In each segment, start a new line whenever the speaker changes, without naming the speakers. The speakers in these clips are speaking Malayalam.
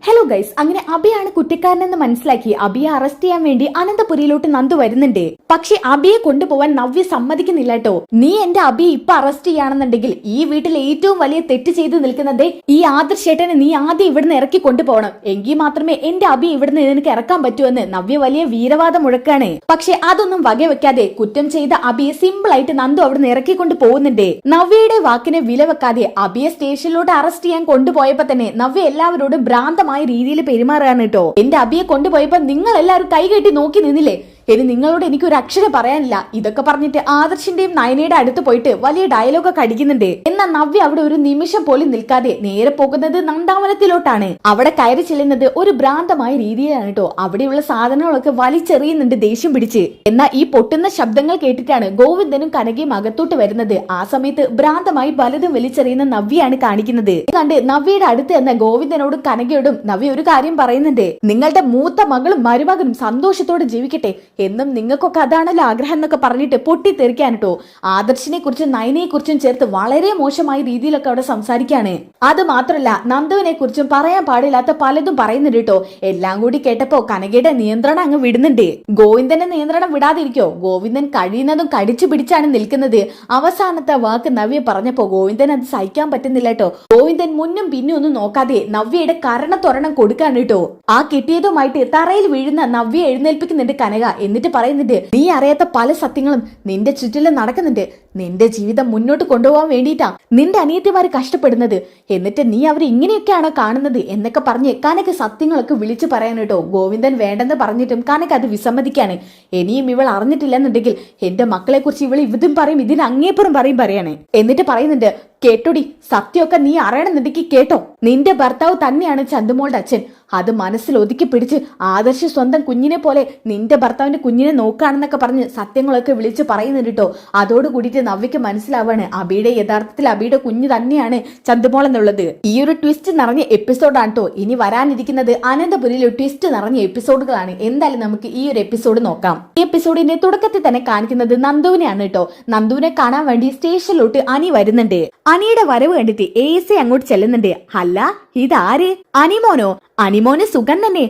ഹലോ ഗൈസ്, അങ്ങനെ അബിയാണ് കുറ്റക്കാരനെന്ന് മനസ്സിലാക്കി അബിയെ അറസ്റ്റ് ചെയ്യാൻ വേണ്ടി അനന്തപുരിയിലോട്ട് നന്ദു വരുന്നുണ്ട്. പക്ഷെ അബിയെ കൊണ്ടുപോവാൻ നവ്യ സമ്മതിക്കുന്നില്ല കേട്ടോ. നീ എന്റെ അബിയെ ഇപ്പൊ അറസ്റ്റ് ചെയ്യാണെന്നുണ്ടെങ്കിൽ ഈ വീട്ടിൽ ഏറ്റവും വലിയ തെറ്റ് ചെയ്ത് നിൽക്കുന്നത് ഈ ആദർശേട്ടനെ നീ ആദ്യം ഇവിടുന്ന് ഇറക്കി കൊണ്ടുപോകണം, എങ്കിൽ മാത്രമേ എന്റെ അബി ഇവിടുന്ന് നിനക്ക് ഇറക്കാൻ പറ്റൂന്ന് നവ്യ വലിയ വീരവാദം മുഴക്കാണ്. പക്ഷെ അതൊന്നും വകവെക്കാതെ കുറ്റം ചെയ്ത അബിയെ സിമ്പിൾ ആയിട്ട് നന്ദു അവിടുന്ന് ഇറക്കിക്കൊണ്ട് പോകുന്നുണ്ട്. നവ്യയുടെ വാക്കിനെ വില വെക്കാതെ അബിയെ സ്റ്റേഷനിലോട്ട് അറസ്റ്റ് ചെയ്യാൻ കൊണ്ടുപോയപ്പോ തന്നെ നവ്യ എല്ലാവരോടും ഭ്രാന്തമായ രീതിയിൽ പെരുമാറാണ് കേട്ടോ. എന്റെ അബിയെ കൊണ്ടുപോയപ്പോ നിങ്ങൾ എല്ലാവരും കൈകെട്ടി നോക്കി നിന്നില്ലേ? ഇനി നിങ്ങളോട് എനിക്ക് ഒരു അക്ഷരം പറയാനില്ല. ഇതൊക്കെ പറഞ്ഞിട്ട് ആദർശിന്റെയും നയനയുടെ അടുത്ത് പോയിട്ട് വലിയ ഡയലോഗൊക്കെ അടിക്കുന്നുണ്ട്. എന്നാൽ നവ്യ അവിടെ ഒരു നിമിഷം പോലും നിൽക്കാതെ നേരെ പോകുന്നത് നന്ദാവനത്തിലോട്ടാണ്. അവിടെ കയറി ചെല്ലുന്നത് ഒരു ഭ്രാന്തമായ രീതിയിലാണ് കേട്ടോ. അവിടെയുള്ള സാധനങ്ങളൊക്കെ വലിച്ചെറിയുന്നുണ്ട് ദേഷ്യം പിടിച്ച്. എന്നാൽ ഈ പൊട്ടുന്ന ശബ്ദങ്ങൾ കേട്ടിട്ടാണ് ഗോവിന്ദനും കനകയും അകത്തോട്ട് വരുന്നത്. ആ സമയത്ത് ഭ്രാന്തമായി പലതും വലിച്ചെറിയുന്ന നവ്യയാണ് കാണിക്കുന്നത്. കണ്ട് നവ്യയുടെ അടുത്ത് എന്ന ഗോവിന്ദനോടും കനകയോടും നവ്യ ഒരു കാര്യം പറയുന്നുണ്ട്. നിങ്ങളുടെ മൂത്ത മകളും മരുമകനും സന്തോഷത്തോടെ ജീവിക്കട്ടെ, എന്നും നിങ്ങൾക്കൊക്കെ അതാണല്ലോ ആഗ്രഹം എന്നൊക്കെ പറഞ്ഞിട്ട് പൊട്ടിത്തെറിക്കാൻ കേട്ടോ. ആദർശിനെ കുറിച്ചും നയനയെ കുറിച്ചും ചേർത്ത് വളരെ മോശമായ രീതിയിലൊക്കെ അവിടെ സംസാരിക്കാണ്. അത് മാത്രല്ല നന്ദുവിനെ കുറിച്ചും പറയാൻ പാടില്ലാത്ത പലതും പറയുന്നുണ്ട് കേട്ടോ. എല്ലാം കൂടി കേട്ടപ്പോ കനകയുടെ നിയന്ത്രണം അങ്ങ് വിടുന്നുണ്ട്. ഗോവിന്ദന്റെ നിയന്ത്രണം വിടാതിരിക്കോ? ഗോവിന്ദൻ കഴിയുന്നതും കടിച്ചു പിടിച്ചാണ് നിൽക്കുന്നത്. അവസാനത്തെ വാക്ക് നവ്യ പറഞ്ഞപ്പോ ഗോവിന്ദൻ അത് സഹിക്കാൻ പറ്റുന്നില്ല കേട്ടോ. ഗോവിന്ദൻ മുന്നും പിന്നും ഒന്നും നോക്കാതെ നവ്യയുടെ കരണത്തൊരെണ്ണം കൊടുക്കാണ് കേട്ടോ. ആ കിട്ടിയതുമായിട്ട് തറയിൽ വീഴുന്ന നവ്യ എഴുന്നേൽപ്പിക്കുന്നുണ്ട് കനക. എന്നിട്ട് പറയുന്നുണ്ട്, നീ അറിയാത്ത പല സത്യങ്ങളും നിന്റെ ചുറ്റിലും നടക്കുന്നുണ്ട്. നിന്റെ ജീവിതം മുന്നോട്ട് കൊണ്ടുപോകാൻ വേണ്ടിയിട്ടാ നിന്റെ അനിയത്തിമാര് കഷ്ടപ്പെടുന്നത്. എന്നിട്ട് നീ അവരെ ഇങ്ങനെയൊക്കെയാണോ കാണുന്നത് എന്നൊക്കെ പറഞ്ഞ് കനക സത്യങ്ങളൊക്കെ വിളിച്ചു പറയാൻ കേട്ടോ. ഗോവിന്ദൻ വേണ്ടെന്ന് പറഞ്ഞിട്ടും കനക അത് വിസമ്മതിക്കാണ്. ഇനിയും ഇവൾ അറിഞ്ഞിട്ടില്ലെന്നുണ്ടെങ്കിൽ എന്റെ മക്കളെ കുറിച്ച് ഇവൾ ഇതും പറയും, ഇതിന് അങ്ങേപ്പുറം പറയാണ്. എന്നിട്ട് പറയുന്നുണ്ട്, കേട്ടോടി, സത്യമൊക്കെ നീ അറിയണമെന്നുണ്ടെങ്കിൽ കേട്ടോ. നിന്റെ ഭർത്താവ് തന്നെയാണ് ചന്തുമോളുടെ അച്ഛൻ. അത് മനസ്സിൽ ഒതുക്കി പിടിച്ച് ആദർശ സ്വന്തം കുഞ്ഞിനെ പോലെ നിന്റെ ഭർത്താവിന്റെ കുഞ്ഞിനെ നോക്കുകയാണെന്നൊക്കെ പറഞ്ഞ് സത്യങ്ങളൊക്കെ വിളിച്ച് പറയുന്നുണ്ട് കേട്ടോ. അതോടുകൂടിയിട്ട് നവ്യക്ക് മനസ്സിലാവാണ് അബിയുടെ യഥാർത്ഥത്തിൽ അബിയുടെ കുഞ്ഞ് തന്നെയാണ് ചന്തുമോൾ എന്നുള്ളത്. ഈ ഒരു ട്വിസ്റ്റ് നിറഞ്ഞ എപ്പിസോഡാണ് കേട്ടോ ഇനി വരാനിരിക്കുന്നത്. അനന്തപുരിയിൽ ട്വിസ്റ്റ് നിറഞ്ഞ എപ്പിസോഡുകളാണ്. എന്തായാലും നമുക്ക് ഈ ഒരു എപ്പിസോഡ് നോക്കാം. ഈ എപ്പിസോഡിന്റെ തുടക്കത്തിൽ തന്നെ കാണിക്കുന്നത് നന്ദുവിനെയാണ് കേട്ടോ. നന്ദുവിനെ കാണാൻ വേണ്ടി സ്റ്റേഷനിലോട്ട് അനി വരുന്നുണ്ട്. അനിയുടെ വരവ് കണ്ടിട്ട് AC അങ്ങോട്ട് ചെല്ലുന്നുണ്ട്. അല്ല, ഇതാര്? അനിമോനോ? അനിമോന് സുഖം തന്നെ.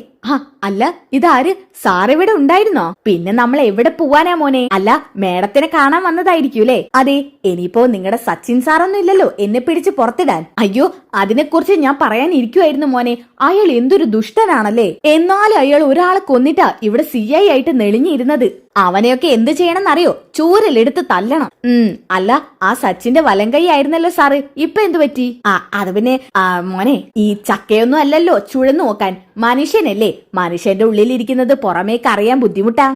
അല്ല, ഇതാര്? സാറിവിടെ ഉണ്ടായിരുന്നോ? പിന്നെ നമ്മൾ എവിടെ പോവാനാ മോനെ? അല്ല, മേഡത്തിനെ കാണാൻ വന്നതായിരിക്കൂലേ? അതെ. ഇനിയിപ്പോ നിങ്ങളുടെ സച്ചിൻ സാറൊന്നും ഇല്ലല്ലോ എന്നെ പിടിച്ച് പുറത്തിടാൻ. അയ്യോ, അതിനെക്കുറിച്ച് ഞാൻ പറയാനിരിക്കുവായിരുന്നു മോനെ. അയാൾ എന്തൊരു ദുഷ്ടനാണല്ലേ. എന്നാലും അയാൾ ഒരാളെ കൊന്നിട്ടാ ഇവിടെ CI ആയിട്ട് നെളിഞ്ഞിരുന്നത്. അവനെയൊക്കെ എന്ത് ചെയ്യണമെന്നറിയോ? ചൂരലെടുത്ത് തല്ലണം. അല്ല, ആ സച്ചിന്റെ വലങ്കൈ ആയിരുന്നല്ലോ സാറ്. ഇപ്പൊ എന്തു പറ്റി? അത് പിന്നെ മോനെ, ഈ ചക്കയൊന്നും അല്ലല്ലോ ചുഴന്നു നോക്കാൻ, മനുഷ്യനല്ലേ. മനുഷ്യന്റെ ഉള്ളിലിരിക്കുന്നത് പുറമേക്ക് അറിയാൻ ബുദ്ധിമുട്ടാ.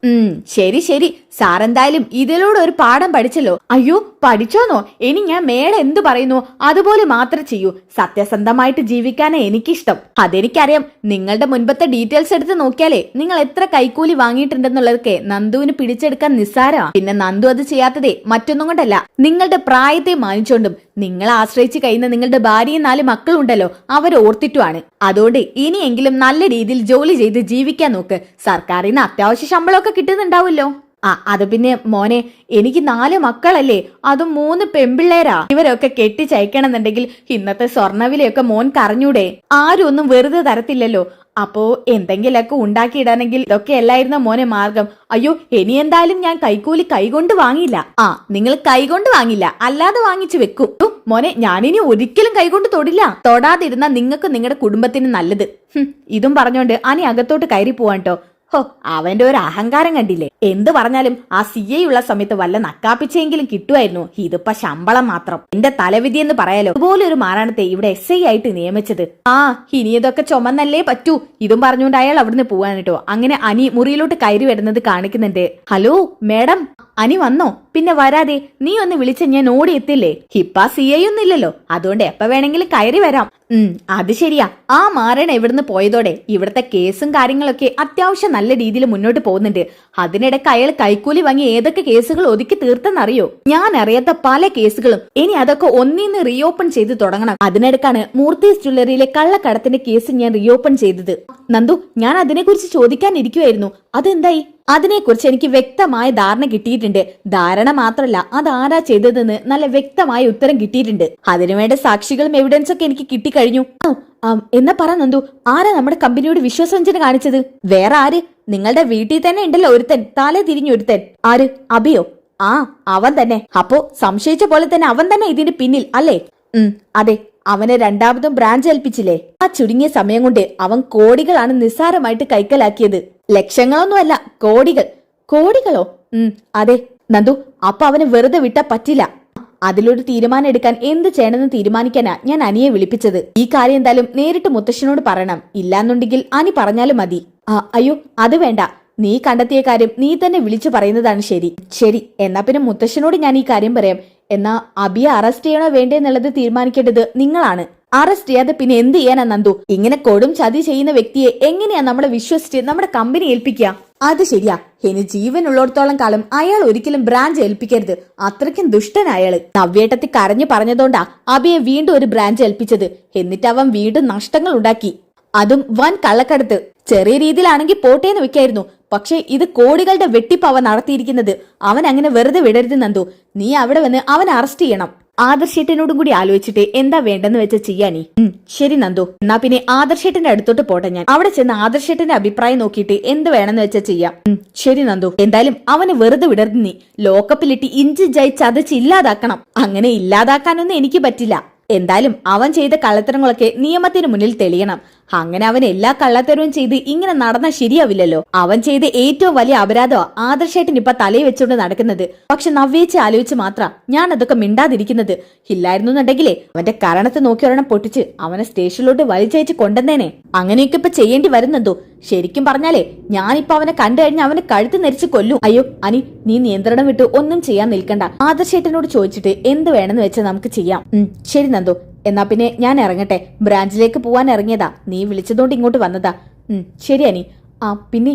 ശരി ശരി, സാറെന്തായാലും ഇതിലൂടെ ഒരു പാഠം പഠിച്ചല്ലോ. അയ്യോ, പഠിച്ചോന്നോ? ഇനി ഞാൻ മേഡം എന്തു പറയുന്നു അതുപോലെ മാത്രം ചെയ്യൂ. സത്യസന്ധമായിട്ട് ജീവിക്കാനാ എനിക്കിഷ്ടം. അതെനിക്കറിയാം. നിങ്ങളുടെ മുൻപത്തെ ഡീറ്റെയിൽസ് എടുത്ത് നോക്കിയാലേ നിങ്ങൾ എത്ര കൈക്കൂലി വാങ്ങിയിട്ടുണ്ടെന്നുള്ളതൊക്കെ നന്ദുവിന് പിടിച്ചെടുക്കാൻ നിസ്സാരാ. പിന്നെ നന്ദു അത് ചെയ്യാത്തതേ മറ്റൊന്നും കൊണ്ടല്ല, നിങ്ങളുടെ പ്രായത്തെ മാനിച്ചോണ്ടും നിങ്ങളെ ആശ്രയിച്ച് കഴിയുന്ന നിങ്ങളുടെ ഭാര്യയും 4 മക്കളുണ്ടല്ലോ അവരോർത്തിട്ടുമാണ്. അതുകൊണ്ട് ഇനിയെങ്കിലും നല്ല രീതിയിൽ ജോലി ചെയ്ത് ജീവിക്കാൻ നോക്ക്. സർക്കാരിന് അത്യാവശ്യ ശമ്പളമൊക്കെ കിട്ടുന്നുണ്ടാവുമല്ലോ. അത് പിന്നെ മോനെ, എനിക്ക് 4 മക്കളല്ലേ, അതും 3 പെൺപിള്ളേരാ. ഇവരൊക്കെ കെട്ടിച്ചയക്കണമെന്നുണ്ടെങ്കിൽ ഇന്നത്തെ സ്വർണ്ണവിലയൊക്കെ മോൻ കറിഞ്ഞൂടെ? ആരും ഒന്നും വെറുതെ തരത്തില്ലല്ലോ. അപ്പോ എന്തെങ്കിലൊക്കെ ഉണ്ടാക്കിയിടാനെങ്കിൽ ഇതൊക്കെ അല്ലായിരുന്ന മോനെ മാർഗം. അയ്യോ, ഇനി എന്തായാലും ഞാൻ കൈക്കൂലി കൈകൊണ്ട് വാങ്ങില്ല. നിങ്ങൾ കൈകൊണ്ട് വാങ്ങില്ല, അല്ലാതെ വാങ്ങിച്ചു വെക്കും. മോനെ, ഞാനിനി ഒരിക്കലും കൈകൊണ്ട് തൊടില്ല. തൊടാതിരുന്ന നിങ്ങൾക്ക് നിങ്ങളുടെ കുടുംബത്തിന് നല്ലത്. ഇതും പറഞ്ഞോണ്ട് അനി അകത്തോട്ട് കയറി പോവാൻ കേട്ടോ. അവന്റെ ഒരു അഹങ്കാരം കണ്ടില്ലേ? എന്ത് പറഞ്ഞാലും ആ CI ഉള്ള സമയത്ത് വല്ല നക്കാപ്പിച്ചെങ്കിലും കിട്ടുമായിരുന്നു. ഇതിപ്പോ ശമ്പളം മാത്രം. എന്റെ തലവിധി എന്ന് പറയാലോ. അതുപോലെ ഒരു മാറാണത്തെ ഇവിടെ SI ആയിട്ട് നിയമിച്ചത്. ഇനി ഇതൊക്കെ ചുമന്നല്ലേ പറ്റൂ. ഇതും പറഞ്ഞുകൊണ്ട് അയാൾ അവിടുന്ന് പോവാൻ കേട്ടോ. അങ്ങനെ അനി മുറിയിലോട്ട് കയറി വരുന്നത് കാണിക്കുന്നുണ്ട്. ഹലോ മേഡം, അനി വന്നോ? പിന്നെ വരാതെ നീ ഒന്ന് വിളിച്ച ഞാൻ ഓടി എത്തില്ലേ? ഇപ്പ CI ഒന്നും ഇല്ലല്ലോ, അതുകൊണ്ട് എപ്പ വേണമെങ്കിലും കയറി വരാം. അത് ശരിയാ. ആ മാറണ എവിടുന്ന് പോയതോടെ ഇവിടുത്തെ കേസും കാര്യങ്ങളൊക്കെ അത്യാവശ്യം നല്ല രീതിയിൽ മുന്നോട്ട് പോകുന്നുണ്ട്. അതിനിടയ്ക്ക് അയാൾ കൈക്കൂലി വാങ്ങി ഏതൊക്കെ കേസുകൾ ഒതുക്കി തീർത്തെന്നറിയോ? ഞാൻ അറിയാത്ത പല കേസുകളും. ഇനി അതൊക്കെ ഒന്നിന്ന് റീഓപ്പൺ ചെയ്ത് തുടങ്ങണം. അതിനിടക്കാണ് മൂർത്തീസ് ജ്വല്ലറിയിലെ കള്ളക്കടത്തിന്റെ കേസ് ഞാൻ റീഓപ്പൺ ചെയ്തത്. നന്ദു, ഞാൻ അതിനെക്കുറിച്ച് ചോദിക്കാനിരിക്കുവായിരുന്നു. അതെന്തായി? അതിനെക്കുറിച്ച് എനിക്ക് വ്യക്തമായ ധാരണ കിട്ടിയിട്ടുണ്ട്. ധാരണ മാത്രമല്ല, അതാരാ ചെയ്തതെന്ന് നല്ല വ്യക്തമായ ഉത്തരം കിട്ടിയിട്ടുണ്ട്. അതിനുവേണ്ട സാക്ഷികളും എവിഡൻസ് ഒക്കെ എനിക്ക് കിട്ടിക്കഴിഞ്ഞു. എന്നാ പറ നന്ദു, ആരാ നമ്മുടെ കമ്പനിയോട് വിശ്വസവഞ്ചന കാണിച്ചത്? വേറെ ആര്? നിങ്ങളുടെ വീട്ടിൽ തന്നെ ഉണ്ടല്ലോ ഒരുത്തൻ, തല തിരിഞ്ഞൊരുത്തൻ. ആര്? അഭിയോ? ആ, അവൻ തന്നെ. അപ്പോ സംശയിച്ച പോലെ തന്നെ അവൻ തന്നെ ഇതിന്റെ പിന്നിൽ അല്ലേ? അതെ. അവനെ രണ്ടാമതും ബ്രാഞ്ച് ഏൽപ്പിച്ചില്ലേ? ആ ചുരുങ്ങിയ സമയം കൊണ്ട് അവൻ കോടികളാണ് നിസ്സാരമായിട്ട് കൈക്കലാക്കിയത്. ലക്ഷങ്ങളൊന്നുമല്ല, കോടികൾ. കോടികളോ? അതെ നന്ദു. അപ്പൊ അവനെ വെറുതെ വിട്ടാ പറ്റില്ല. അതിലൊരു തീരുമാനം എടുക്കാൻ എന്ത് ചെയ്യണമെന്ന് തീരുമാനിക്കാനാ ഞാൻ അനിയെ വിളിപ്പിച്ചത്. ഈ കാര്യം എന്തായാലും നേരിട്ട് മുത്തശ്ശനോട് പറയണം. ഇല്ലാന്നുണ്ടെങ്കിൽ അനി പറഞ്ഞാലും മതി. അയ്യോ, അത് വേണ്ട. നീ കണ്ടെത്തിയ കാര്യം നീ തന്നെ വിളിച്ചു പറയുന്നതാണ് ശരി. ശരി, എന്നാ പിന്നെ മുത്തശ്ശനോട് ഞാൻ ഈ കാര്യം പറയാം. എന്നാ അബിയെ അറസ്റ്റ് ചെയ്യണോ വേണ്ടേ എന്നുള്ളത് തീരുമാനിക്കേണ്ടത് നിങ്ങളാണ്. അറസ്റ്റ് ചെയ്യാതെ പിന്നെ എന്ത് ചെയ്യാനാ നന്ദു? ഇങ്ങനെ കൊടും ചതി ചെയ്യുന്ന വ്യക്തിയെ എങ്ങനെയാ നമ്മളെ വിശ്വസിച്ച് നമ്മുടെ കമ്പനി ഏൽപ്പിക്കുക? അത് ശരിയാ. ഇനി ജീവനുള്ളിടത്തോളം കാലം അയാൾ ഒരിക്കലും ബ്രാഞ്ച് ഏൽപ്പിക്കരുത്. അത്രയ്ക്കും ദുഷ്ടനായാള്. നവ്യേട്ടത്തി കരഞ്ഞു പറഞ്ഞതോണ്ടാ അബിയെ വീണ്ടും ഒരു ബ്രാഞ്ച് ഏൽപ്പിച്ചത്. എന്നിട്ട് അവൻ വീണ്ടും നഷ്ടങ്ങൾ ഉണ്ടാക്കി. അതും വൻ കള്ളക്കടത്ത്. ചെറിയ രീതിയിലാണെങ്കിൽ പോട്ടേന്ന് വെക്കായിരുന്നു. പക്ഷെ ഇത് കോടികളുടെ വെട്ടിപ്പ് അവൻ നടത്തിയിരിക്കുന്നത്. അവൻ അങ്ങനെ വെറുതെ വിടരുത് നന്ദു. നീ അവിടെ വന്ന് അവൻ അറസ്റ്റ് ചെയ്യണം. ആദർശേട്ടനോടും കൂടി ആലോചിച്ചിട്ട് എന്താ വേണ്ടെന്ന് വെച്ച ചെയ്യാനീ. ശരി നന്ദു, എന്നാ പിന്നെ ആദർശേട്ടന്റെ അടുത്തോട്ട് പോട്ടെ ഞാൻ. അവിടെ ചെന്ന് ആദർശേട്ടന്റെ അഭിപ്രായം നോക്കിയിട്ട് എന്ത് വേണമെന്ന് വെച്ചാൽ ചെയ്യാം. ശരി നന്ദു. എന്തായാലും അവന് വെറുതെ വിടരുത് നീ. ലോക്കപ്പിലിട്ട് ഇഞ്ചിഞ്ചായി ചതച്ച് ഇല്ലാതാക്കണം. അങ്ങനെ ഇല്ലാതാക്കാനൊന്നും എനിക്ക് പറ്റില്ല. എന്തായാലും അവൻ ചെയ്ത കള്ളത്തരങ്ങളൊക്കെ നിയമത്തിന് മുന്നിൽ തെളിയണം. അങ്ങനെ അവൻ എല്ലാ കള്ളത്തരവും ചെയ്ത് ഇങ്ങനെ നടന്നാൽ ശരിയാവില്ലല്ലോ. അവൻ ചെയ്ത ഏറ്റവും വലിയ അപരാധമാ ആദർശേട്ടൻ ഇപ്പൊ തലയിൽ വെച്ചുകൊണ്ട് നടക്കുന്നത്. പക്ഷെ നവ്യേച്ച് ആലോചിച്ച് മാത്ര ഞാൻ അതൊക്കെ മിണ്ടാതിരിക്കുന്നത്. ഇല്ലായിരുന്നുണ്ടെങ്കിലേ അവന്റെ കരണത്തെ നോക്കി ഒരെണ്ണം പൊട്ടിച്ച് അവനെ സ്റ്റേഷനിലോട്ട് വലിച്ചയച്ച് കൊണ്ടുവന്നേനെ. അങ്ങനെയൊക്കെ ഇപ്പൊ ചെയ്യേണ്ടി വരുന്നതോ? ശരിക്കും പറഞ്ഞാലേ ഞാനിപ്പോ അവനെ കണ്ടു കഴിഞ്ഞാൽ അവനെ കഴുത്ത് നെരിച്ച് കൊല്ലും. അയ്യോ അനി, നീ നിയന്ത്രണം വിട്ട് ഒന്നും ചെയ്യാൻ നിൽക്കണ്ട. ആദർശേട്ടനോട് ചോദിച്ചിട്ട് എന്ത് വേണമെന്ന് വെച്ചാൽ നമുക്ക് ചെയ്യാം. ശരി നന്ദു, എന്നാ പിന്നെ ഞാൻ ഇറങ്ങട്ടെ. ബ്രാഞ്ചിലേക്ക് പോവാൻ ഇറങ്ങിയതാ. നീ വിളിച്ചതുകൊണ്ട് ഇങ്ങോട്ട് വന്നതാ. ശരി അനി. പിന്നെ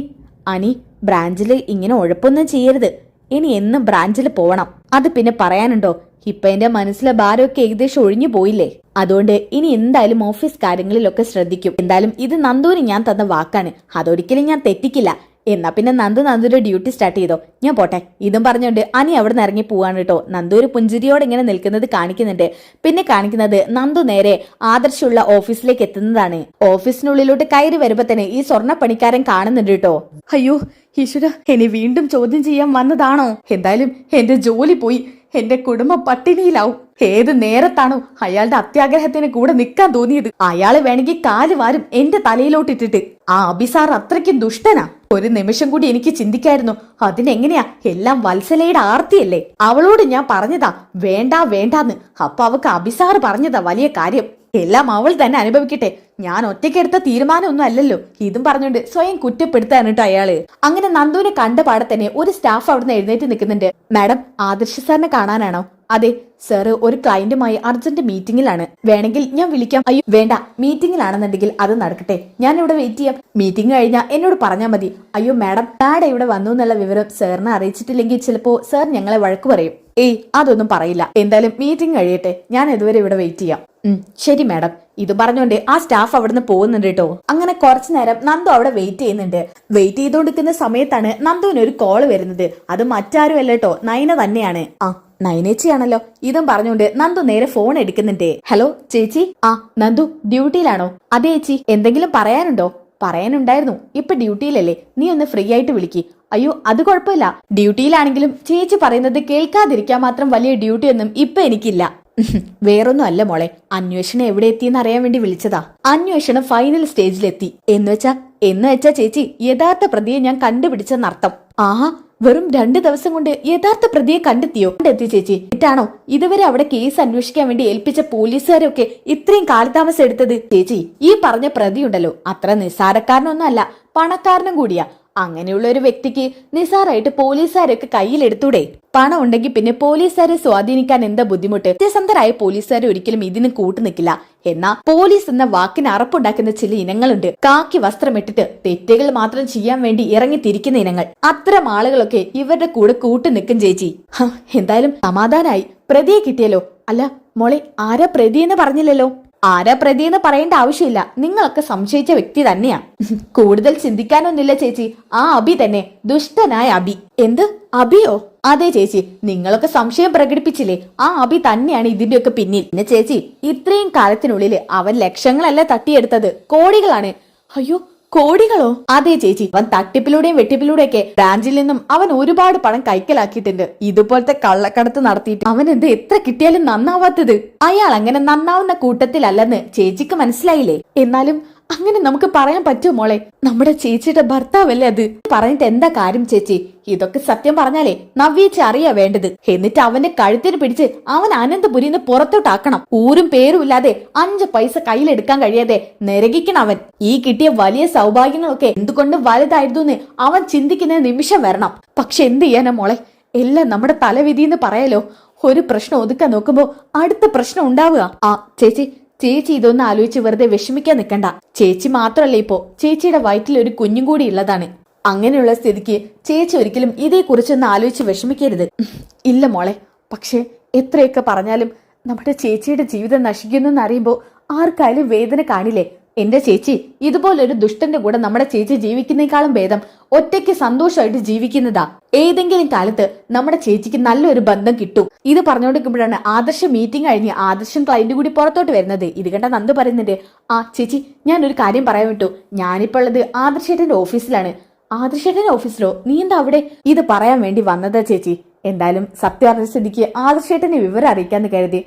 അനി, ബ്രാഞ്ചിൽ ഇങ്ങനെ ഉഴപ്പൊന്നും ചെയ്യരുത്. ഇനി എന്നും ബ്രാഞ്ചിൽ പോവണം. അത് പിന്നെ പറയാനുണ്ടോ? ഇപ്പൊ എന്റെ മനസ്സിലെ ഭാരമൊക്കെ ഏകദേശം ഒഴിഞ്ഞു പോയില്ലേ. അതുകൊണ്ട് ഇനി എന്തായാലും ഓഫീസ് കാര്യങ്ങളിലൊക്കെ ശ്രദ്ധിക്കും. എന്തായാലും ഇത് നന്ദുവിന് ഞാൻ തന്ന വാക്കാണ്. അതൊരിക്കലും ഞാൻ തെറ്റിക്കില്ല. എന്നാ പിന്നെ നന്ദുന്റെ ഡ്യൂട്ടി സ്റ്റാർട്ട് ചെയ്തോ. ഞാൻ പോട്ടെ. ഇതും പറഞ്ഞുകൊണ്ട് അനി അവിടെ നിന്ന് ഇറങ്ങി പോവാണ് കേട്ടോ. നന്ദു ഒരു പുഞ്ചിരിയോടെ ഇങ്ങനെ നിൽക്കുന്നത് കാണിക്കുന്നുണ്ട്. പിന്നെ കാണിക്കുന്നത് നന്ദു നേരെ ആദർശമുള്ള ഓഫീസിലേക്ക് എത്തുന്നതാണ്. ഓഫീസിനുള്ളിലോട്ട് കയറി വരുമ്പോ തന്നെ ഈ സ്വർണ്ണ പണിക്കാരൻ കാണുന്നുണ്ട് കേട്ടോ. അയ്യോ ഈശ്വര, എന്നെ വീണ്ടും ചോദ്യം ചെയ്യാൻ വന്നതാണോ? എന്തായാലും എന്റെ ജോലി പോയി. എന്റെ കുടുംബം പട്ടിണിയിലാവും. ഏത് നേരത്താണോ അയാളുടെ അത്യാഗ്രഹത്തിന് കൂടെ നിൽക്കാൻ തോന്നിയത്? അയാള് വേണമെങ്കിൽ കാല് വാരും എന്റെ തലയിലോട്ടിട്ടിട്ട്. ആ അഭിസാർ അത്രയ്ക്കും ദുഷ്ടനാ. ഒരു നിമിഷം കൂടി എനിക്ക് ചിന്തിക്കായിരുന്നു. അതിനെങ്ങനെയാ? എല്ലാം വത്സലയുടെ ആർത്തിയല്ലേ. അവളോട് ഞാൻ പറഞ്ഞതാ വേണ്ട വേണ്ടാന്ന്. അപ്പൊ അവക്ക് അഭിസാർ പറഞ്ഞതാ വലിയ കാര്യം. എല്ലാം അവൾ തന്നെ അനുഭവിക്കട്ടെ. ഞാൻ ഒറ്റയ്ക്കെടുത്ത തീരുമാനമൊന്നും അല്ലല്ലോ. ഇതും പറഞ്ഞുകൊണ്ട് സ്വയം കുറ്റപ്പെടുത്താണ് കേട്ടോ അയാള്. അങ്ങനെ നന്ദുവിനെ കണ്ട പാടെ തന്നെ ഒരു സ്റ്റാഫ് അവിടുന്ന് എഴുന്നേറ്റ് നിൽക്കുന്നുണ്ട്. മാഡം, ആദർശ സാറിനെ കാണാനാണോ? അതെ സാറ്, ഒരു ക്ലയന്റുമായി അർജന്റ് മീറ്റിംഗിലാണ്. വേണമെങ്കിൽ ഞാൻ വിളിക്കാം. അയ്യോ വേണ്ട, മീറ്റിംഗിലാണെന്നുണ്ടെങ്കിൽ അത് നടക്കട്ടെ. ഞാൻ ഇവിടെ വെയിറ്റ് ചെയ്യാം. മീറ്റിംഗ് കഴിഞ്ഞാൽ എന്നോട് പറഞ്ഞാൽ മതി. അയ്യോ മാഡം ഇവിടെ വന്നു എന്നുള്ള വിവരം സാറിനെ അറിയിച്ചിട്ടില്ലെങ്കിൽ ചിലപ്പോ സാർ ഞങ്ങളെ വഴക്ക് പറയും. അതൊന്നും പറയില്ല. എന്തായാലും മീറ്റിംഗ് കഴിയട്ടെ. ഞാൻ ഇതുവരെ ഇവിടെ വെയിറ്റ് ചെയ്യാം. ശരി മാഡം. ഇത് പറഞ്ഞുകൊണ്ട് ആ സ്റ്റാഫ് അവിടുന്ന് പോകുന്നുണ്ട് കേട്ടോ. അങ്ങനെ കുറച്ചു നേരം നന്ദു അവിടെ വെയിറ്റ് ചെയ്യുന്നുണ്ട്. വെയിറ്റ് ചെയ്തുകൊണ്ടിരിക്കുന്ന സമയത്താണ് നന്ദുവിന് ഒരു കോള് വരുന്നത്. അത് മറ്റാരും അല്ല കേട്ടോ, നയന തന്നെയാണ്. നയനേച്ചിയാണല്ലോ. ഇതും പറഞ്ഞുകൊണ്ട് നന്ദു നേരെ ഫോൺ എടുക്കുന്നുണ്ട്. ഹലോ ചേച്ചി. നന്ദു ഡ്യൂട്ടിയിലാണോ? അതെ ചേച്ചി. എന്തെങ്കിലും പറയാനുണ്ടോ? പറയാനുണ്ടായിരുന്നു. ഇപ്പൊ ഡ്യൂട്ടിയിലല്ലേ, നീ ഒന്ന് ഫ്രീ ആയിട്ട് വിളിക്ക്. അയ്യോ അത് കുഴപ്പമില്ല. ഡ്യൂട്ടിയിലാണെങ്കിലും ചേച്ചി പറയുന്നത് കേൾക്കാതിരിക്കാൻ മാത്രം വലിയ ഡ്യൂട്ടി ഒന്നും ഇപ്പൊ എനിക്കില്ല. വേറൊന്നും അല്ല മോളെ, അന്വേഷണം എവിടെ എത്തിയെന്ന് അറിയാൻ വേണ്ടി വിളിച്ചതാ. അന്വേഷണം ഫൈനൽ സ്റ്റേജിലെത്തി. എന്ന് വെച്ചാ ചേച്ചി, യഥാർത്ഥ പ്രതിയെ ഞാൻ കണ്ടുപിടിച്ചെന്നർത്ഥം. വെറും 2 ദിവസം കൊണ്ട് യഥാർത്ഥ പ്രതിയെ കണ്ടെത്തിയോ? കണ്ടെത്തി ചേച്ചി. എന്നിട്ടാണോ ഇതുവരെ അവിടെ കേസ് അന്വേഷിക്കാൻ വേണ്ടി ഏൽപ്പിച്ച പോലീസുകാരൊക്കെ ഇത്രയും കാലതാമസം എടുത്തത്? ചേച്ചി, ഈ പറഞ്ഞ പ്രതിയുണ്ടല്ലോ, അത്ര നിസ്സാരക്കാരനൊന്നും അല്ല, പണക്കാരനും കൂടിയാ. അങ്ങനെയുള്ള ഒരു വ്യക്തിക്ക് നിസാറായിട്ട് പോലീസുകാരൊക്കെ കയ്യിലെടുത്തൂടെ? പണം ഉണ്ടെങ്കിൽ പിന്നെ പോലീസുകാരെ സ്വാധീനിക്കാൻ എന്താ ബുദ്ധിമുട്ട്? സത്യസന്ധരായ പോലീസുകാർ ഒരിക്കലും ഇതിന് കൂട്ടു നിൽക്കില്ല. എന്നാ പോലീസ് എന്ന വാക്കിന് അറപ്പുണ്ടാക്കുന്ന ചില ഇനങ്ങളുണ്ട്. കാക്കി വസ്ത്രമിട്ടിട്ട് തെറ്റുകൾ മാത്രം ചെയ്യാൻ വേണ്ടി ഇറങ്ങിത്തിരിക്കുന്ന ഇനങ്ങൾ. അത്തരം ആളുകളൊക്കെ ഇവരുടെ കൂടെ കൂട്ടു നിൽക്കും ചേച്ചി. എന്തായാലും സമാധാനായി. പ്രതിയെ കിട്ടിയല്ലോ. അല്ല മോളെ, ആരാ പ്രതി എന്ന് പറഞ്ഞില്ലല്ലോ? ആരാ പ്രതിയെന്ന് പറയേണ്ട ആവശ്യമില്ല, നിങ്ങളൊക്കെ സംശയിച്ച വ്യക്തി തന്നെയാ. കൂടുതൽ ചിന്തിക്കാനൊന്നുമില്ല ചേച്ചി, ആ അബി തന്നെ, ദുഷ്ടനായ അബി. എന്ത്, അബിയോ? അതെ ചേച്ചി, നിങ്ങളൊക്കെ സംശയം പ്രകടിപ്പിച്ചില്ലേ, ആ അബി തന്നെയാണ് ഇതിന്റെയൊക്കെ പിന്നിൽ. പിന്നെ ചേച്ചി, ഇത്രയും കാലത്തിനുള്ളില് അവൻ ലക്ഷങ്ങളല്ല തട്ടിയെടുത്തത്, കോടികളാണ്. അയ്യോ, കോടികളോ? അതെ ചേച്ചി, അവൻ തട്ടിപ്പിലൂടെയും വെട്ടിപ്പിലൂടെയും ഒക്കെ ബ്രാഞ്ചിൽ നിന്നും അവൻ ഒരുപാട് പണം കൈക്കലാക്കിയിട്ടുണ്ട്. ഇതുപോലത്തെ കള്ളക്കടത്ത് നടത്തിയിട്ട് അവൻ എന്ത് എത്ര കിട്ടിയാലും നന്നാവാത്തത്? അയാൾ അങ്ങനെ നന്നാവുന്ന കൂട്ടത്തിലല്ലെന്ന് ചേച്ചിക്ക് മനസ്സിലായില്ലേ? എന്നാലും അങ്ങനെ നമുക്ക് പറയാൻ പറ്റുമോ മോളെ? നമ്മുടെ ചേച്ചിയുടെ ഭർത്താവല്ലേ അത്. പറഞ്ഞിട്ട് എന്താ കാര്യം ചേച്ചി? ഇതൊക്കെ സത്യം പറഞ്ഞാലേ നവ്യേച്ചി അറിയാ വേണ്ടത്. എന്നിട്ട് അവന്റെ കഴുത്തിന് പിടിച്ച് അവൻ അനന്തപുരിന്ന് പുറത്തോട്ടാക്കണം. ഊരും പേരും ഇല്ലാതെ 5 പൈസ കയ്യിലെടുക്കാൻ കഴിയാതെ നിരകിക്കണം അവൻ. ഈ കിട്ടിയ വലിയ സൗഭാഗ്യങ്ങളൊക്കെ എന്തുകൊണ്ട് വലുതായിരുന്നു എന്ന് അവൻ ചിന്തിക്കുന്ന നിമിഷം വരണം. പക്ഷെ എന്ത് ചെയ്യാനാ മോളെ, എല്ലാം നമ്മുടെ തലവിധിന്ന് പറയാലോ. ഒരു പ്രശ്നം ഒതുക്കാൻ നോക്കുമ്പോ അടുത്ത പ്രശ്നം ഉണ്ടാവുക. ആ ചേച്ചി ഇതൊന്നും ആലോചിച്ച് വെറുതെ വിഷമിക്കാൻ നിൽക്കണ്ട. ചേച്ചി മാത്രല്ല ഇപ്പോ ചേച്ചിയുടെ വയറ്റിൽ ഒരു കുഞ്ഞും കൂടി ഉള്ളതാണ്. അങ്ങനെയുള്ള സ്ഥിതിക്ക് ചേച്ചി ഒരിക്കലും ഇതേക്കുറിച്ചൊന്നും ആലോചിച്ച് വിഷമിക്കരുത്. ഇല്ല മോളെ, പക്ഷെ എത്രയൊക്കെ പറഞ്ഞാലും നമ്മുടെ ചേച്ചിയുടെ ജീവിതം നശിക്കുന്നു എന്നറിയുമ്പോ ആർക്കായാലും വേദന കാണില്ലേ? എന്റെ ചേച്ചി, ഇതുപോലൊരു ദുഷ്ടന്റെ കൂടെ നമ്മുടെ ചേച്ചി ജീവിക്കുന്നേക്കാളും ഭേദം ഒറ്റയ്ക്ക് സന്തോഷമായിട്ട് ജീവിക്കുന്നതാ. ഏതെങ്കിലും കാലത്ത് നമ്മുടെ ചേച്ചിക്ക് നല്ലൊരു ബന്ധം കിട്ടും. ഇത് പറഞ്ഞുകൊണ്ടിരിക്കുമ്പോഴാണ് ആദർശ മീറ്റിംഗ് കഴിഞ്ഞ് ആദർശം ക്ലയന്റ് കൂടി പുറത്തോട്ട് വരുന്നത്. ഇത് കണ്ട നന്ദു പറയുന്നുണ്ട്, ആ ചേച്ചി, ഞാനൊരു കാര്യം പറയാൻ വിട്ടു. ഞാനിപ്പോ ഉള്ളത് ആദർശേട്ടന്റെ ഓഫീസിലാണ്. ആദർശേട്ടന്റെ ഓഫീസിലോ? നീ എന്താ അവിടെ? ഇത് പറയാൻ വേണ്ടി വന്നതാ ചേച്ചി. എന്തായാലും സത്യം അറിഞ്ഞ സ്ഥിതിക്ക് ആദർശേട്ടനെ വിവരം അറിയിക്കാന്ന് കരുതി.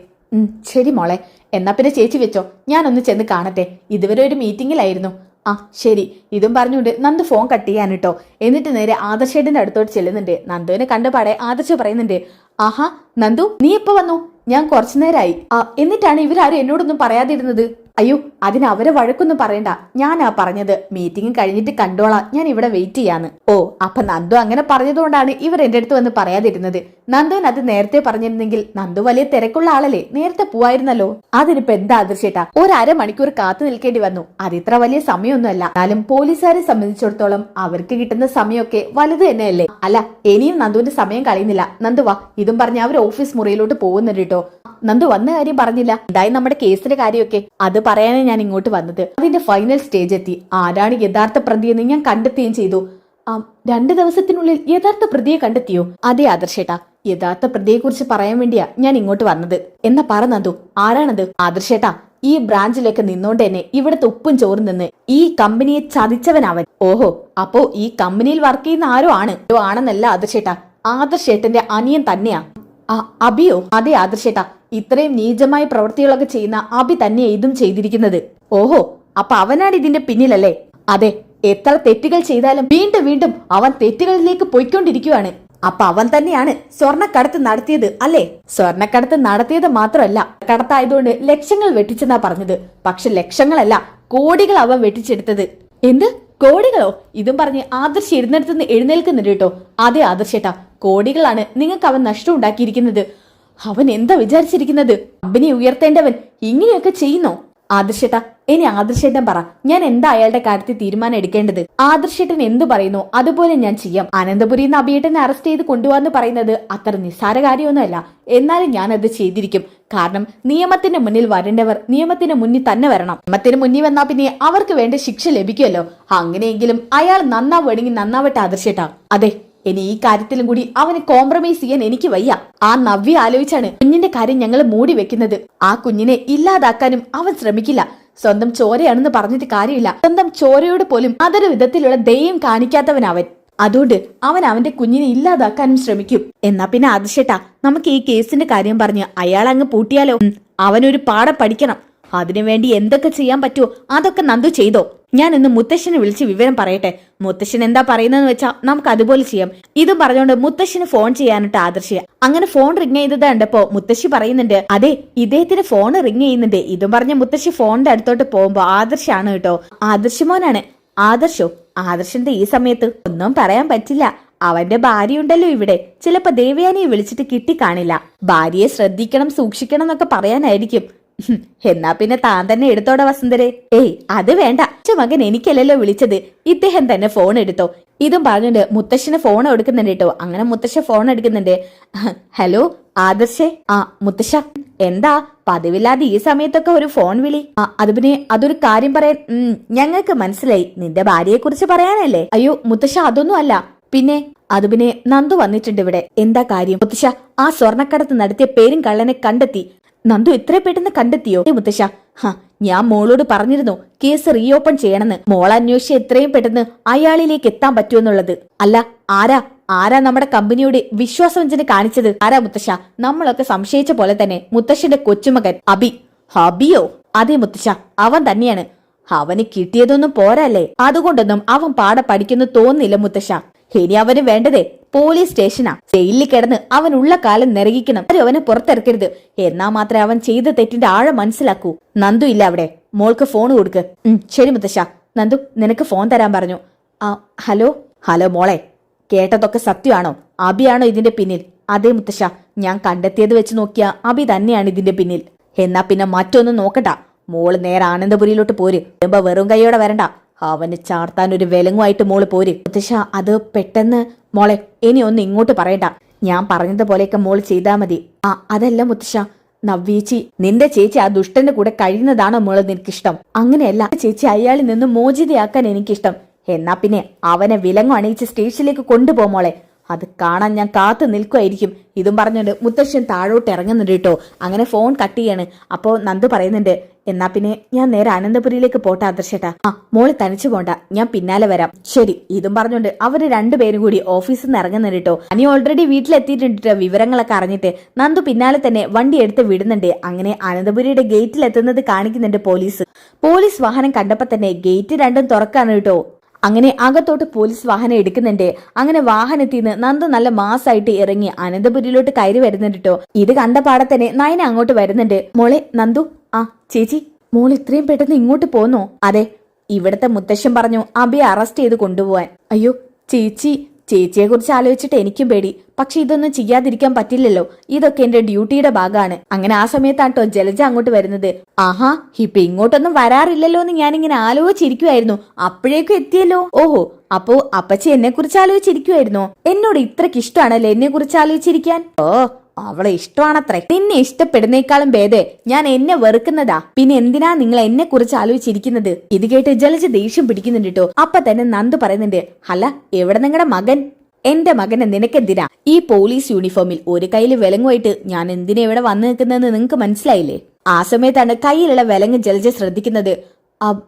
ശരി മോളെ, എന്നാ പിന്നെ ചേച്ചി വെച്ചോ, ഞാനൊന്ന് ചെന്ന് കാണട്ടെ. ഇതുവരെ ഒരു മീറ്റിംഗിലായിരുന്നു. ആ ശരി. ഇതും പറഞ്ഞുകൊണ്ട് നന്ദു ഫോൺ കട്ട് ചെയ്യാൻ കേട്ടോ. എന്നിട്ട് നേരെ ആദർശേട്ടന്റെ അടുത്തോട്ട് ചെല്ലുന്നുണ്ട്. നന്ദുവിനെ കണ്ടുപാടെ ആദർശ് പറയുന്നുണ്ട്, ആഹാ നന്ദു, നീ എപ്പോ വന്നു? ഞാൻ കുറച്ചു നേരമായി. എന്നിട്ടാണ് ഇവരാരും എന്നോടൊന്നും പറയാതിരുന്നത്? അയ്യോ, അതിന് അവരെ വഴക്കൊന്നും പറയണ്ട. ഞാനാ പറഞ്ഞത് മീറ്റിംഗ് കഴിഞ്ഞിട്ട് കണ്ടോളാം, ഞാൻ ഇവിടെ വെയിറ്റ് ചെയ്യാന്ന്. ഓ, അപ്പൊ നന്ദു അങ്ങനെ പറഞ്ഞതുകൊണ്ടാണ് ഇവർ എന്റെ അടുത്ത് വന്ന് പറയാതിരുന്നത്. നന്ദുവിന് അത് നേരത്തെ പറഞ്ഞിരുന്നെങ്കിൽ നന്ദു വലിയ തിരക്കുള്ള ആളല്ലേ, നേരത്തെ പോവായിരുന്നല്ലോ. അതിനിപ്പോ എന്താ ആദർശേട്ടാ, 1.5 മണിക്കൂർ കാത്തു നിൽക്കേണ്ടി വന്നു. അതിത്ര വലിയ സമയമൊന്നുമല്ല. എന്നാലും പോലീസുകാരെ സംബന്ധിച്ചിടത്തോളം അവർക്ക് കിട്ടുന്ന സമയമൊക്കെ വലുത് തന്നെയല്ലേ. അല്ല, ഇനിയും നന്ദുവിന്റെ സമയം കളയുന്നില്ല. നന്ദു വാ. ഇതും പറഞ്ഞ അവർ ഓഫീസ് മുറിയിലോട്ട് പോകുന്നുണ്ട് കേട്ടോ. നന്ദു വന്ന കാര്യം പറഞ്ഞില്ല. എന്തായാലും നമ്മുടെ കേസിന്റെ കാര്യമൊക്കെ അത് പറയാനാണ് ഞാൻ ഇങ്ങോട്ട് വന്നത്. അതിന്റെ ഫൈനൽ സ്റ്റേജ് എത്തി. ആരാണ് യഥാർത്ഥ പ്രതിയെന്ന് ഞാൻ കണ്ടെത്തുകയും ചെയ്തു. 2 ദിവസത്തിനുള്ളിൽ യഥാർത്ഥ പ്രതിയെ കണ്ടെത്തിയോ? അതെ ആദർശേട്ടാ, യഥാർത്ഥ പ്രതിയെ കുറിച്ച് പറയാൻ വേണ്ടിയാ ഞാൻ ഇങ്ങോട്ട് വന്നത്. എന്നാ പറ നന്ദു, ആരാണത്? ആദർശേട്ടാ, ഈ ബ്രാഞ്ചിലൊക്കെ നിന്നോണ്ട് തന്നെ ഇവിടുത്തെ ഉപ്പും ചോറും നിന്ന് ഈ കമ്പനിയെ ചതിച്ചവനവൻ. ഓഹോ, അപ്പോ ഈ കമ്പനിയിൽ വർക്ക് ചെയ്യുന്ന ആരോ ആണെന്നല്ല ആദർശേട്ടാ, ആദർശേട്ടന്റെ അനിയൻ തന്നെയാ. അബിയോ? അതെ ആദർശേട്ടാ, ഇത്രയും നീചമായ പ്രവൃത്തികളൊക്കെ ചെയ്യുന്ന അബി തന്നെ ഇതും ചെയ്തിരിക്കുന്നത്. ഓഹോ, അപ്പൊ അവനാണ് ഇതിന്റെ പിന്നിലല്ലേ? അതെ, എത്ര തെറ്റുകൾ ചെയ്താലും വീണ്ടും വീണ്ടും അവൻ തെറ്റുകളിലേക്ക് പോയിക്കൊണ്ടിരിക്കുകയാണ്. അപ്പൊ അവൻ തന്നെയാണ് സ്വർണ്ണക്കടത്ത് നടത്തിയത് അല്ലേ? സ്വർണ്ണക്കടത്ത് നടത്തിയത് മാത്രമല്ല, കടത്തായതുകൊണ്ട് ലക്ഷങ്ങൾ വെട്ടിച്ചെന്നാ പറഞ്ഞത്. പക്ഷെ ലക്ഷങ്ങളല്ല, കോടികൾ അവൻ വെട്ടിച്ചെടുത്തത്. എന്ത് കോടികളോ? ഇതും പറഞ്ഞ് ആദർശ് ഇരുന്നിടത്തുനിന്ന് എഴുന്നേൽക്കുന്നുണ്ട് കേട്ടോ. അതെ ആദർശേട്ടാ, കോടികളാണ് നിങ്ങൾക്ക് അവൻ നഷ്ടം ഉണ്ടാക്കിയിരിക്കുന്നത്. അവൻ എന്താ വിചാരിച്ചിരിക്കുന്നത്? കമ്പനി ഉയർത്തേണ്ടവൻ ഇങ്ങനെയൊക്കെ ചെയ്യുന്നോ? ആദർശേട്ടാ, ഇനി ആദർശേട്ടൻ പറ, ഞാൻ എന്താ അയാളുടെ കാര്യത്തിൽ തീരുമാനം എടുക്കേണ്ടത്? ആദർശേട്ടൻ എന്തു പറയുന്നു അതുപോലെ ഞാൻ ചെയ്യാം. അനന്തപുരിന്ന് അഭിയേട്ടനെ അറസ്റ്റ് ചെയ്ത് കൊണ്ടുപോകാന്ന് പറയുന്നത് അത്ര നിസ്സാര കാര്യമൊന്നുമല്ല. എന്നാലും ഞാൻ അത് ചെയ്തിരിക്കും. കാരണം നിയമത്തിന്റെ മുന്നിൽ വരേണ്ടവർ നിയമത്തിന് മുന്നിൽ തന്നെ വരണം. നിയമത്തിന് മുന്നിൽ വന്നാ പിന്നെ അവർക്ക് വേണ്ട ശിക്ഷ ലഭിക്കുമല്ലോ. അങ്ങനെയെങ്കിലും അയാൾ നന്നാവുകയാണെങ്കിൽ നന്നാവട്ടെ ആദർശേട്ടാ. അതെ, ഇനി ഈ കാര്യത്തിലും കൂടി അവന് കോംപ്രമൈസ് ചെയ്യാൻ എനിക്ക് വയ്യ. ആ നവ്യ ആലോചിച്ചാണ് കുഞ്ഞിന്റെ കാര്യം ഞങ്ങൾ മൂടി വെക്കുന്നത്. ആ കുഞ്ഞിനെ ഇല്ലാതാക്കാനും അവൻ ശ്രമിക്കില്ല. സ്വന്തം ചോരയാണെന്ന് പറഞ്ഞിട്ട് കാര്യമില്ല. സ്വന്തം ചോരയോട് പോലും അതൊരു വിധത്തിലുള്ള ദയം കാണിക്കാത്തവനവൻ. അതുകൊണ്ട് അവൻ അവന്റെ കുഞ്ഞിനെ ഇല്ലാതാക്കാനും ശ്രമിക്കും. എന്നാ പിന്നെ ആദർശേട്ടാ, നമുക്ക് ഈ കേസിന്റെ കാര്യം പറഞ്ഞ് അയാൾ അങ്ങ് പൂട്ടിയാലോ? അവനൊരു പാഠം പഠിക്കണം. അതിനുവേണ്ടി എന്തൊക്കെ ചെയ്യാൻ പറ്റുമോ അതൊക്കെ നന്ദു ചെയ്തോ. ഞാൻ ഇന്ന് മുത്തശ്ശനെ വിളിച്ച് വിവരം പറയട്ടെ. മുത്തശ്ശൻ എന്താ പറയുന്നതെന്ന് വെച്ചാൽ നമുക്ക് അതുപോലെ ചെയ്യാം. ഇതും പറഞ്ഞുകൊണ്ട് മുത്തശ്ശന് ഫോൺ ചെയ്യാനിട്ട് ആദർശിയ. അങ്ങനെ ഫോൺ റിങ് ചെയ്തത് കണ്ടപ്പോ മുത്തശ്ശി പറയുന്നുണ്ട്, അതെ ഇദ്ദേഹത്തിന് ഫോൺ റിങ് ചെയ്യുന്നുണ്ട്. ഇതും പറഞ്ഞ മുത്തശ്ശി ഫോണിന്റെ അടുത്തോട്ട് പോകുമ്പോ ആദർശാണ് കേട്ടോ. ആദർശമോനാണ്. ആദർശോ? ആദർശന്റെ ഈ സമയത്ത് ഒന്നും പറയാൻ പറ്റില്ല. അവന്റെ ഭാര്യ ഉണ്ടല്ലോ ഇവിടെ. ചിലപ്പോ ദേവയാനിയെ വിളിച്ചിട്ട് കിട്ടിക്കാണില്ല. ഭാര്യയെ ശ്രദ്ധിക്കണം സൂക്ഷിക്കണം എന്നൊക്കെ പറയാനായിരിക്കും. എന്നാ പിന്നെ താൻ തന്നെ എടുത്തോടെ വസുന്ധരെ. ഏയ് അത് വേണ്ട, മകൻ എനിക്കല്ലല്ലോ വിളിച്ചത്, ഇദ്ദേഹം തന്നെ ഫോൺ എടുത്തോ. ഇതും പറഞ്ഞിട്ട് മുത്തശ്ശന് ഫോൺ എടുക്കുന്നുണ്ട് കേട്ടോ. അങ്ങനെ മുത്തശ്ശ ഫോൺ എടുക്കുന്നുണ്ട്. ഹലോ ആദർശേ. ആ മുത്തശ്ശ, എന്താ പതിവില്ലാതെ ഈ സമയത്തൊക്കെ ഒരു ഫോൺ വിളി? അത് പിന്നെ അതൊരു കാര്യം പറയാൻ. ഞങ്ങൾക്ക് മനസ്സിലായി, നിന്റെ ഭാര്യയെ കുറിച്ച് പറയാനല്ലേ? അയ്യോ മുത്തശ്ശ, അതൊന്നും അല്ല. പിന്നെ അത് പിന്നെ നന്ദു വന്നിട്ടുണ്ട് ഇവിടെ. എന്താ കാര്യം മുത്തശ്ശ? ആ സ്വർണ്ണക്കടത്ത് നടത്തിയ പേരും കള്ളനെ കണ്ടെത്തി. നന്ദു ഇത്ര പെട്ടെന്ന് കണ്ടെത്തിയോ? മുത്തശ്ശ, ഞാൻ മോളോട് പറഞ്ഞിരുന്നു കേസ് റീഓപ്പൺ ചെയ്യണമെന്ന്. മോൾ അന്വേഷിച്ച് എത്രയും പെട്ടെന്ന് അയാളിലേക്ക് എത്താൻ പറ്റുമെന്നുള്ളത്. അല്ല, ആരാ നമ്മുടെ കമ്പനിയോട് വിശ്വാസവഞ്ചന കാണിച്ചത്? ആരാ മുത്തശ്ശ? നമ്മളൊക്കെ സംശയിച്ച പോലെ തന്നെ മുത്തശ്ശന്റെ കൊച്ചുമകൻ അബിയോ? അതെ മുത്തശ്ശ, അവൻ തന്നെയാണ്. അവന് കിട്ടിയതൊന്നും പോരല്ലേ? അതുകൊണ്ടൊന്നും അവൻ പാടെ പഠിക്കുന്നു തോന്നില്ല മുത്തശ്ശ. ഇനി അവന് വേണ്ടതേ പോലീസ് സ്റ്റേഷനാ. ജയിലിൽ കിടന്ന് അവൻ ഉള്ള കാലം നിറകിക്കണം. അവനെ പുറത്തിറക്കരുത്. എന്നാ മാത്രമേ അവൻ ചെയ്ത തെറ്റിന്റെ ആഴം മനസ്സിലാക്കൂ. നന്ദു ഇല്ല അവിടെ? മോൾക്ക് ഫോൺ കൊടുക്ക്. ശരി മുത്തശ്ശ. നന്ദു, നിനക്ക് ഫോൺ തരാൻ പറഞ്ഞു. ഹലോ മോളെ, കേട്ടതൊക്കെ സത്യമാണോ? അബിയാണോ ഇതിന്റെ പിന്നിൽ? അതെ മുത്തശ്ശ, ഞാൻ കണ്ടെത്തിയത് വെച്ച് നോക്കിയാ അബി തന്നെയാണ് ഇതിന്റെ പിന്നിൽ. എന്നാ പിന്നെ മറ്റൊന്നും നോക്കണ്ട. മോള് നേരെ ആനന്ദപുരിയിലോട്ട് പോര്. വെറും കൈയോടെ വരണ്ട. അവന് ചാർത്താൻ ഒരു വിലങ്ങുമായിട്ട് മോള് പോര്. മുത്തശ്ശ, അത് പെട്ടെന്ന്. മോളെ, ഇനി ഒന്നും ഇങ്ങോട്ട് പറയണ്ട. ഞാൻ പറഞ്ഞതുപോലെയൊക്കെ മോള് ചെയ്താ മതി. അതല്ല മുത്തശ്ശ, നവ്യേച്ചി, നിന്റെ ചേച്ചി ആ ദുഷ്ടന്റെ കൂടെ കഴിയുന്നതാണോ മോള് നിനക്കിഷ്ടം? അങ്ങനെയല്ല ചേച്ചി, അയാളിൽ നിന്ന് മോചിതയാക്കാൻ എനിക്കിഷ്ടം. എന്നാ പിന്നെ അവനെ വിലങ്ങു അണിയിച്ച് സ്റ്റേഷനിലേക്ക് കൊണ്ടുപോ മോളെ. അത് കാണാൻ ഞാൻ കാത്തു നിൽക്കുമായിരിക്കും. ഇതും പറഞ്ഞുകൊണ്ട് മുത്തശ്ശൻ താഴോട്ട് ഇറങ്ങുന്നുണ്ട് കേട്ടോ. അങ്ങനെ ഫോൺ കട്ട് ചെയ്യാണ്. അപ്പോ നന്ദു പറയുന്നുണ്ട്, എന്നാ പിന്നെ ഞാൻ നേരെ അനന്തപുരിയിലേക്ക് പോട്ടെ ആദർശേട്ടാ. മോള് തനിച്ചു പോണ്ട, ഞാൻ പിന്നാലെ വരാം. ശരി. ഇതും പറഞ്ഞുകൊണ്ട് അവര് രണ്ടുപേരും കൂടി ഓഫീസിൽ നിന്ന് ഇറങ്ങുന്നുണ്ട് കേട്ടോ. അനി ഓൾറെഡി വീട്ടിലെത്തിയിട്ടുണ്ട്. വിവരങ്ങളൊക്കെ അറിഞ്ഞിട്ട് നന്ദു പിന്നാലെ തന്നെ വണ്ടി എടുത്ത് വിടുന്നുണ്ട്. അങ്ങനെ അനന്തപുരിയുടെ ഗേറ്റിൽ എത്തുന്നത് കാണിക്കുന്നുണ്ട് പോലീസ് വാഹനം കണ്ടപ്പോ തന്നെ ഗേറ്റ് രണ്ടും തുറക്കാണ് കേട്ടോ. അങ്ങനെ അകത്തോട്ട് പോലീസ് വാഹനം എടുക്കുന്നുണ്ട്. അങ്ങനെ വാഹനത്തിൽ നിന്ന് നന്ദു നല്ല മാസായിട്ട് ഇറങ്ങി അനന്തപുരിയിലോട്ട് കയറി വരുന്നുണ്ട് കേട്ടോ. ഇത് കണ്ട പാടെ തന്നെ നയന അങ്ങോട്ട് വരുന്നുണ്ട്. മോളെ നന്ദു. ചേച്ചി, മോൾ ഇത്രയും പെട്ടെന്ന് ഇങ്ങോട്ട് പോന്നോ? അതെ, ഇവിടത്തെ മുത്തശ്ശൻ പറഞ്ഞു അബിയെ അറസ്റ്റ് ചെയ്ത് കൊണ്ടുപോവാൻ. അയ്യോ ചേച്ചിയെ കുറിച്ച് ആലോചിച്ചിട്ട് എനിക്കും പേടി. പക്ഷെ ഇതൊന്നും ചെയ്യാതിരിക്കാൻ പറ്റില്ലല്ലോ. ഇതൊക്കെ എന്റെ ഡ്യൂട്ടിയുടെ ഭാഗമാണ്. അങ്ങനെ ആ സമയത്താട്ടോ ജലജ അങ്ങോട്ട് വരുന്നത്. ഇപ്പൊ ഇങ്ങോട്ടൊന്നും വരാറില്ലല്ലോ എന്ന് ഞാനിങ്ങനെ ആലോചിച്ചിരിക്കുവായിരുന്നു. അപ്പോഴേക്കും എത്തിയല്ലോ. ഓഹോ, അപ്പോ അപ്പച്ചി എന്നെ കുറിച്ച് ആലോചിച്ചിരിക്കുവായിരുന്നോ? എന്നോട് ഇത്രക്ക് ഇഷ്ടമാണല്ലോ എന്നെ കുറിച്ച് ആലോചിച്ചിരിക്കാൻ. അവളെ ഇഷ്ടമാണത്രേ. നിന്നെ ഇഷ്ടപ്പെടുന്നേക്കാളും ഭേദേ ഞാൻ എന്നെ വെറുക്കുന്നതാ. പിന്നെ എന്തിനാ നിങ്ങൾ എന്നെ കുറിച്ച് ആലോചിച്ചിരിക്കുന്നത്? ഇത് കേട്ട് ജലജ ദേഷ്യം പിടിക്കുന്നുണ്ട് കേട്ടോ. അപ്പൊ തന്നെ നന്ദു പറയുന്നുണ്ട്, അല്ല, എവിടെ നിങ്ങളുടെ മകൻ? എന്റെ മകനെ നിനക്കെന്തിനാ? ഈ പോലീസ് യൂണിഫോമിൽ ഒരു കയ്യിൽ വിലങ്ങുമായിട്ട് ഞാൻ എന്തിനാ ഇവിടെ വന്നു നിൽക്കുന്നതെന്ന് നിങ്ങക്ക് മനസ്സിലായില്ലേ? ആ സമയത്താണ് കയ്യിലുള്ള വിലങ്ങ് ജലജ ശ്രദ്ധിക്കുന്നത്.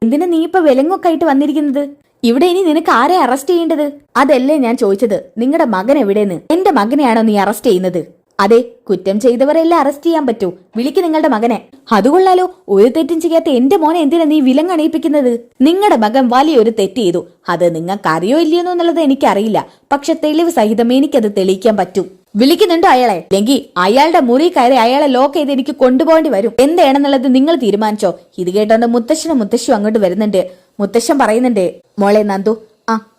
എന്തിനാ നീ ഇപ്പൊ വിലങ്ങൊക്കെ ആയിട്ട് വന്നിരിക്കുന്നത്? ഇവിടെ ഇനി നിനക്ക് ആരെ അറസ്റ്റ് ചെയ്യേണ്ടത്? അതല്ലേ ഞാൻ ചോദിച്ചത്. നിങ്ങളുടെ മകൻ എവിടെയെന്ന്. എന്റെ മകനെയാണോ നീ അറസ്റ്റ് ചെയ്യുന്നത്? അതെ, കുറ്റം ചെയ്തവരെല്ലാം അറസ്റ്റ് ചെയ്യാൻ പറ്റൂ. വിളിക്ക് നിങ്ങളുടെ മകനെ. അതുകൊള്ളാലോ, ഒരു തെറ്റും ചെയ്യാത്ത എന്റെ മോനെ എന്തിനാ നീ വിലങ്ങണിയിപ്പിക്കുന്നത്? നിങ്ങളുടെ മകൻ വലിയൊരു തെറ്റ് ചെയ്തു. അത് നിങ്ങൾക്ക് അറിയോ ഇല്ലയോ എന്നുള്ളത് എനിക്കറിയില്ല. പക്ഷെ തെളിവ് സഹിതം എനിക്കത് തെളിയിക്കാൻ പറ്റും. വിളിക്കുന്നുണ്ടോ അയാളെ? അല്ലെങ്കിൽ അയാളുടെ മുറി കയറി അയാളെ ലോക്ക് ചെയ്ത് എനിക്ക് കൊണ്ടുപോകേണ്ടി വരും. എന്താണെന്നുള്ളത് നിങ്ങൾ തീരുമാനിച്ചോ. ഇത് കേട്ടോണ്ട് മുത്തശ്ശനും മുത്തശ്ശിയും അങ്ങോട്ട് വരുന്നുണ്ട്. മുത്തശ്ശൻ പറയുന്നുണ്ട്, മോളെ നന്ദു.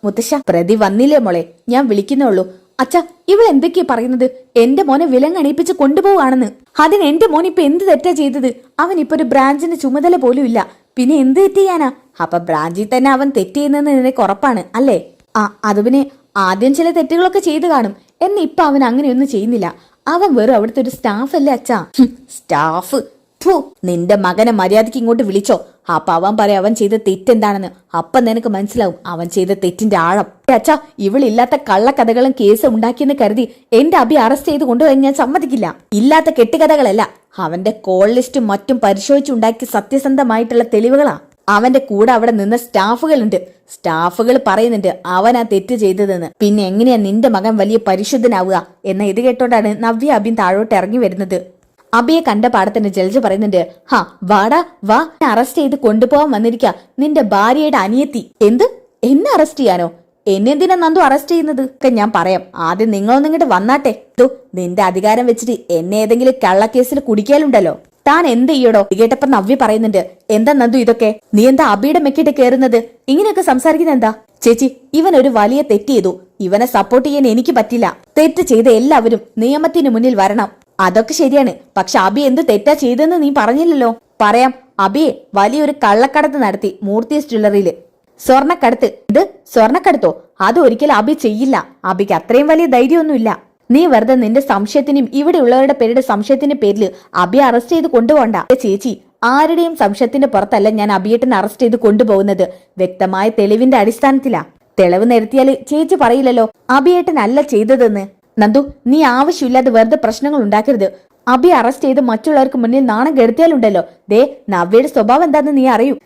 മുത്തശ്ശ, പ്രതി വന്നില്ലേ മോളെ? ഞാൻ വിളിക്കുന്നുള്ളൂ. അച്ഛാ, ഇവൾ എന്തൊക്കെയാ പറയുന്നത്? എന്റെ മോനെ വിലങ്ങണിയിപ്പിച്ച് കൊണ്ടുപോവാണെന്ന്. അതിന് എന്റെ മോൻ ഇപ്പൊ എന്ത് തെറ്റാ ചെയ്തത്? അവൻ ഇപ്പൊ ഒരു ബ്രാഞ്ചിന്റെ ചുമതല പോലും ഇല്ല. പിന്നെ എന്ത് തെറ്റ് ചെയ്യാനാ? അപ്പൊ ബ്രാഞ്ചിൽ തന്നെ അവൻ തെറ്റ് ചെയ്യുന്നതെന്ന് നിനക്ക് ഉറപ്പാണ് അല്ലേ? അത് പിന്നെ ആദ്യം ചില തെറ്റുകളൊക്കെ ചെയ്തു കാണും. എന്നെ ഇപ്പൊ അവൻ അങ്ങനെയൊന്നും ചെയ്യുന്നില്ല. അവൻ വെറും അവിടുത്തെ ഒരു സ്റ്റാഫ് അല്ലേ അച്ഛാ? സ്റ്റാഫ്? നിന്റെ മകനെ മര്യാദയ്ക്ക് ഇങ്ങോട്ട് വിളിച്ചോ. അപ്പൊ അവൻ പറയാം അവൻ ചെയ്ത തെറ്റെന്താണെന്ന്. അപ്പൊ നിനക്ക് മനസ്സിലാവും അവൻ ചെയ്ത തെറ്റിന്റെ ആഴം. അച്ഛാ, ഇവളില്ലാത്ത കള്ളക്കഥകളും കേസ് ഉണ്ടാക്കിയെന്ന് കരുതി എന്റെ അബി അറസ്റ്റ് ചെയ്ത് കൊണ്ടുപോയി ഞാൻ സമ്മതിക്കില്ല. ഇല്ലാത്ത കെട്ടുകഥകളല്ല, അവന്റെ കോൾ ലിസ്റ്റും മറ്റും പരിശോധിച്ചുണ്ടാക്കിയ സത്യസന്ധമായിട്ടുള്ള തെളിവുകളാ. അവന്റെ കൂടെ അവിടെ നിന്ന് സ്റ്റാഫുകളുണ്ട്. സ്റ്റാഫുകൾ പറയുന്നുണ്ട് അവൻ ആ തെറ്റ് ചെയ്തതെന്ന്. പിന്നെ എങ്ങനെയാ നിന്റെ മകൻ വലിയ പരിശുദ്ധനാവുക? എന്ന ഇത് കേട്ടോണ്ടാണ് നവ്യ അബിൻ താഴോട്ട് ഇറങ്ങി വരുന്നത്. അബിയെ കണ്ട പാടത്തന്നെ ജലജ പറയുന്നുണ്ട്, വാടാ വാ, അറസ്റ്റ് ചെയ്ത് കൊണ്ടുപോകാൻ വന്നിരിക്ക നിന്റെ ഭാര്യയുടെ അനിയത്തി. എന്ത്? എന്നെ അറസ്റ്റ് ചെയ്യാനോ? എന്നെന്തിനാ നന്ദു അറസ്റ്റ് ചെയ്യുന്നത് ഒക്കെ ഞാൻ പറയാം. ആദ്യം നിങ്ങളൊന്നും ഇങ്ങോട്ട് വന്നാട്ടെ. നിന്റെ അധികാരം വെച്ചിട്ട് എന്നെ ഏതെങ്കിലും കള്ളക്കേസിൽ കുടിക്കാലുണ്ടല്ലോ. താൻ എന്ത് ചെയ്യടോ? കേട്ടപ്പോ നവ്യ പറയുന്നുണ്ട്, എന്താ നന്ദു ഇതൊക്കെ? നീ എന്താ അബിയുടെ മെക്കിട്ട് കയറുന്നത്? ഇങ്ങനെയൊക്കെ സംസാരിക്കുന്നത് എന്താ? ചേച്ചി, ഇവൻ ഒരു വലിയ തെറ്റ് ചെയ്തു. ഇവനെ സപ്പോർട്ട് ചെയ്യാൻ എനിക്ക് പറ്റില്ല. തെറ്റ് ചെയ്ത എല്ലാവരും നിയമത്തിന് മുന്നിൽ വരണം. അതൊക്കെ ശരിയാണ്. പക്ഷെ അബി എന്ത് തെറ്റാ ചെയ്തെന്ന് നീ പറഞ്ഞില്ലല്ലോ. പറയാം. അബിയെ വലിയൊരു കള്ളക്കടത്ത് നടത്തി മൂർത്തീസ് ജ്വല്ലറിയില്. സ്വർണ്ണക്കടത്ത്? ഇത് സ്വർണ്ണക്കടത്തോ? അത് ഒരിക്കലും അബി ചെയ്യില്ല. അബിക്ക് അത്രയും വലിയ ധൈര്യമൊന്നുമില്ല. നീ വെറുതെ നിന്റെ സംശയത്തിനും ഇവിടെയുള്ളവരുടെ പേരുടെ സംശയത്തിന്റെ പേരിൽ അബിയെ അറസ്റ്റ് ചെയ്ത് കൊണ്ടുപോകണ്ട. ചേച്ചി, ആരുടെയും സംശയത്തിന്റെ പുറത്തല്ല ഞാൻ അബിയേട്ടനെ അറസ്റ്റ് ചെയ്ത് കൊണ്ടുപോകുന്നത്. വ്യക്തമായ തെളിവിന്റെ അടിസ്ഥാനത്തിലാ. തെളിവ് നിരത്തിയാല് ചേച്ചി പറയില്ലല്ലോ അബിയേട്ടനല്ല ചെയ്തതെന്ന്. നന്ദു, നീ ആവശ്യമില്ലാതെ വെറുതെ പ്രശ്നങ്ങൾ ഉണ്ടാക്കരുത്. അബി അറസ്റ്റ് ചെയ്ത് മറ്റുള്ളവർക്ക് മുന്നിൽ നാണം കെടുത്തിയാലുണ്ടല്ലോ. ദേ, നവ്യയുടെ സ്വഭാവം എന്താന്ന് നീ അറിയൂ.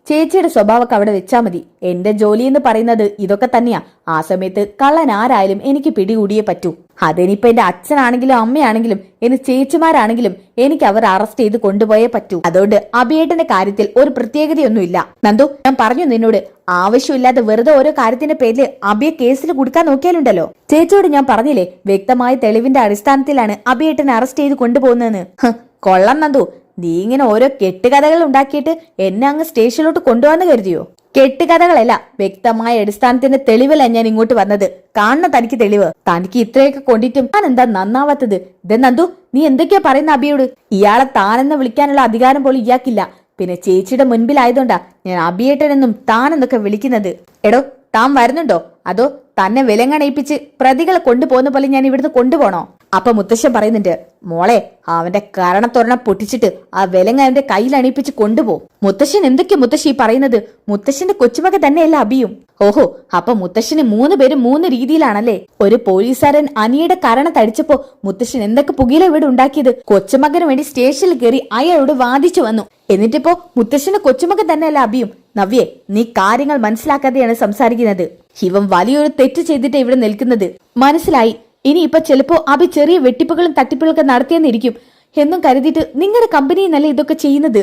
ചേച്ചിയുടെ സ്വഭാവമൊക്കെ അവിടെ വെച്ചാ മതി. എന്റെ ജോലി എന്ന് പറയുന്നത് ഇതൊക്കെ തന്നെയാ. ആ സമയത്ത് കള്ളൻ ആരായാലും എനിക്ക് പിടികൂടിയേ പറ്റൂ. അതിനിപ്പോ എന്റെ അച്ഛനാണെങ്കിലും അമ്മയാണെങ്കിലും എന്റെ ചേച്ചിമാരാണെങ്കിലും എനിക്ക് അവർ അറസ്റ്റ് ചെയ്ത് കൊണ്ടുപോയേ പറ്റൂ. അതുകൊണ്ട് അബിയേട്ടന്റെ കാര്യത്തിൽ ഒരു പ്രത്യേകതയൊന്നുമില്ല. നന്ദു, ഞാൻ പറഞ്ഞു നിന്നോട്, ആവശ്യമില്ലാതെ വെറുതെ ഓരോ കാര്യത്തിന്റെ പേരിൽ അബിയെ കേസിൽ കുടുക്കാൻ നോക്കിയാലുണ്ടല്ലോ. ചേച്ചിയോട് ഞാൻ പറഞ്ഞില്ലേ, വ്യക്തമായ തെളിവിന്റെ അടിസ്ഥാനത്തിലാണ് അബിയേട്ടനെ അറസ്റ്റ് ചെയ്ത് കൊണ്ടുപോകുന്നതെന്ന്. കൊള്ളാം നന്ദു, നീ ഇങ്ങനെ ഓരോ കെട്ടുകഥകൾ ഉണ്ടാക്കിയിട്ട് എന്നെ അങ്ങ് സ്റ്റേഷനിലോട്ട് കൊണ്ടുപോകാന്ന് കരുതിയോ? കെട്ടുകഥകളല്ല, വ്യക്തമായ അടിസ്ഥാനത്തിന്റെ തെളിവല്ല ഞാൻ ഇങ്ങോട്ട് വന്നത്. കാണുന്ന തനിക്ക് തെളിവ്. തനിക്ക് ഇത്രയൊക്കെ കൊണ്ടിട്ടും ഞാൻ എന്താ നന്നാവാത്തത്? ഇതെ നന്ദു, നീ എന്തൊക്കെയാ പറയുന്ന അബിയോട്? ഇയാളെ താനെന്ന് വിളിക്കാനുള്ള അധികാരം പോലും ഇയാൾക്കില്ല. പിന്നെ ചേച്ചിയുടെ മുൻപിലായതുകൊണ്ടാ ഞാൻ അബിയേട്ടനെന്നും താനെന്നൊക്കെ വിളിക്കുന്നത്. എടോ, താൻ വരുന്നുണ്ടോ? അതോ തന്നെ വിലങ്ങണയിപ്പിച്ച് പ്രതികളെ കൊണ്ടുപോകുന്ന പോലെ ഞാൻ ഇവിടുന്ന് കൊണ്ടുപോകണോ? അപ്പൊ മുത്തശ്ശൻ പറയുന്നുണ്ട്, മോളെ, അവന്റെ കരണത്തൊരെണ്ണം പൊട്ടിച്ചിട്ട് ആ വിലങ്ങ അവന്റെ കയ്യിൽ അണിയിപ്പിച്ച് കൊണ്ടുപോകും. മുത്തശ്ശൻ എന്തൊക്കെയാ മുത്തശ്ശി പറയുന്നത്? മുത്തശ്ശന്റെ കൊച്ചുമക തന്നെയല്ല അബിയും. ഓഹോ, അപ്പൊ മുത്തശ്ശന് 3 പേരും 3 രീതിയിലാണല്ലേ? ഒരു പോലീസുകാരൻ അനിയുടെ കരണം തടിച്ചപ്പോ മുത്തശ്ശൻ എന്തൊക്കെ പുകയില ഇവിടെ ഉണ്ടാക്കിയത്? കൊച്ചുമകന് വേണ്ടി സ്റ്റേഷനിൽ കയറി അയാളോട് വാദിച്ചു വന്നു. എന്നിട്ടിപ്പോ മുത്തശ്ശന്റെ കൊച്ചുമകൻ തന്നെയല്ല അബിയും. നവ്യെ, നീ കാര്യങ്ങൾ മനസ്സിലാക്കാതെയാണ് സംസാരിക്കുന്നത്. ഇവൻ വലിയൊരു തെറ്റ് ചെയ്തിട്ട് ഇവിടെ നിൽക്കുന്നത് മനസ്സിലായി. ഇനിയിപ്പൊ ചിലപ്പോ അബി ചെറിയ വെട്ടിപ്പുകളും തട്ടിപ്പുകളൊക്കെ നടത്തിയെന്നിരിക്കും എന്നും കരുതിയിട്ട് നിങ്ങളുടെ കമ്പനിയിൽ നല്ല ഇതൊക്കെ ചെയ്യുന്നത്.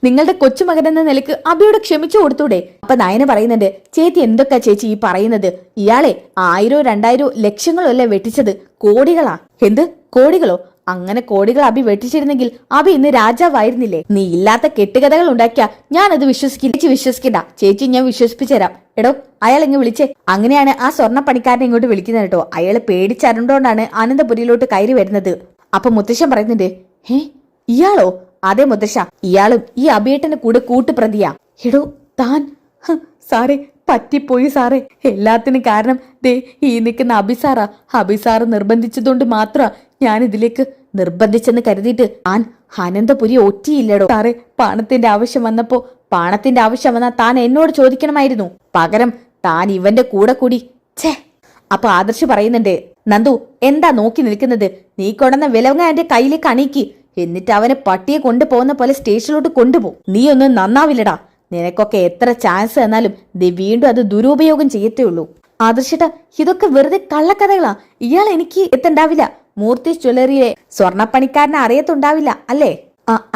നിങ്ങളുടെ കൊച്ചുമകൻ എന്ന നിലക്ക് അബിയോട് ക്ഷമിച്ചു കൊടുത്തൂടെ? അപ്പൊ നയന പറയുന്നുണ്ട്, ചേച്ചി എന്തൊക്കെ ചേച്ചി ഈ പറയുന്നത്? ഇയാളെ 1000 2000 ലക്ഷങ്ങളോ അല്ലേ വെട്ടിച്ചത്? കോടികളാ. എന്ത് കോടികളോ? അങ്ങനെ കോടികൾ അബി വെട്ടിച്ചിരുന്നെങ്കിൽ അബി ഇന്ന് രാജാവായിരുന്നില്ലേ? നീ ഇല്ലാത്ത കെട്ടുകഥകൾ ഉണ്ടാക്കിയ ഞാനത് വിശ്വസിക്കില്ല. ചേച്ചി വിശ്വസിക്കണ്ട, ചേച്ചി ഞാൻ വിശ്വസിപ്പിച്ചുതരാം. എടോ, അയാൾ ഇങ്ങ് വിളിച്ചേ. അങ്ങനെയാണ് ആ സ്വർണ്ണ പണിക്കാരനെ ഇങ്ങോട്ട് വിളിക്കുന്നത് കേട്ടോ. അയാൾ പേടിച്ചരണ്ടോണ്ടാണ് അനന്തപുരിയിലോട്ട് കയറി വരുന്നത്. അപ്പൊ മുത്തശ്ശൻ പറയുന്നുണ്ട്, ഇയാളോ? അതെ മുത്തശ്ശ, ഇയാളും ഈ അബിയേട്ടന്റെ കൂടെ കൂട്ടുപ്രതിയാ. എടോ താൻ? സാറേ, പറ്റിപ്പോയി സാറേ. എല്ലാത്തിനും കാരണം ദേ ഈ നിൽക്കുന്ന അബിസാറാ. അബിസാറ് നിർബന്ധിച്ചതുകൊണ്ട് മാത്രമാ ഞാൻ ഇതിലേക്ക് നിർബന്ധിച്ചെന്ന് കരുതിയിട്ട് താൻ അനന്തപുരി ഒറ്റിയില്ലടോ. സാറേ, പണത്തിന്റെ ആവശ്യം വന്നാൽ താൻ എന്നോട് ചോദിക്കണമായിരുന്നു. പകരം താൻ ഇവന്റെ കൂടെ കൂടി. ഛേ. അപ്പൊ ആദർശ് പറയുന്നുണ്ട്, നന്ദു എന്താ നോക്കി നിൽക്കുന്നത്? നീ കൊണ്ടുവന്ന വിലവങ്ങ എന്റെ കയ്യിലേക്ക് അണീക്കി. എന്നിട്ട് അവനെ പട്ടിയെ കൊണ്ടുപോകുന്ന പോലെ സ്റ്റേഷനിലോട്ട് കൊണ്ടുപോകും. നീ ഒന്നും നന്നാവില്ലടാ. നിനക്കൊക്കെ എത്ര ചാൻസ് തന്നാലും ദേ വീണ്ടും അത് ദുരുപയോഗം ചെയ്യത്തേ ഉള്ളൂ. ആദർശേട്ടാ, ഇതൊക്കെ വെറുതെ കള്ളക്കഥകളാ. ഇയാൾ എനിക്ക് എത്തണ്ടാവില്ല. മൂർത്തി ജ്വല്ലറിയിലെ സ്വർണ്ണപ്പണിക്കാരനെ അറിയത്തുണ്ടാവില്ല അല്ലേ?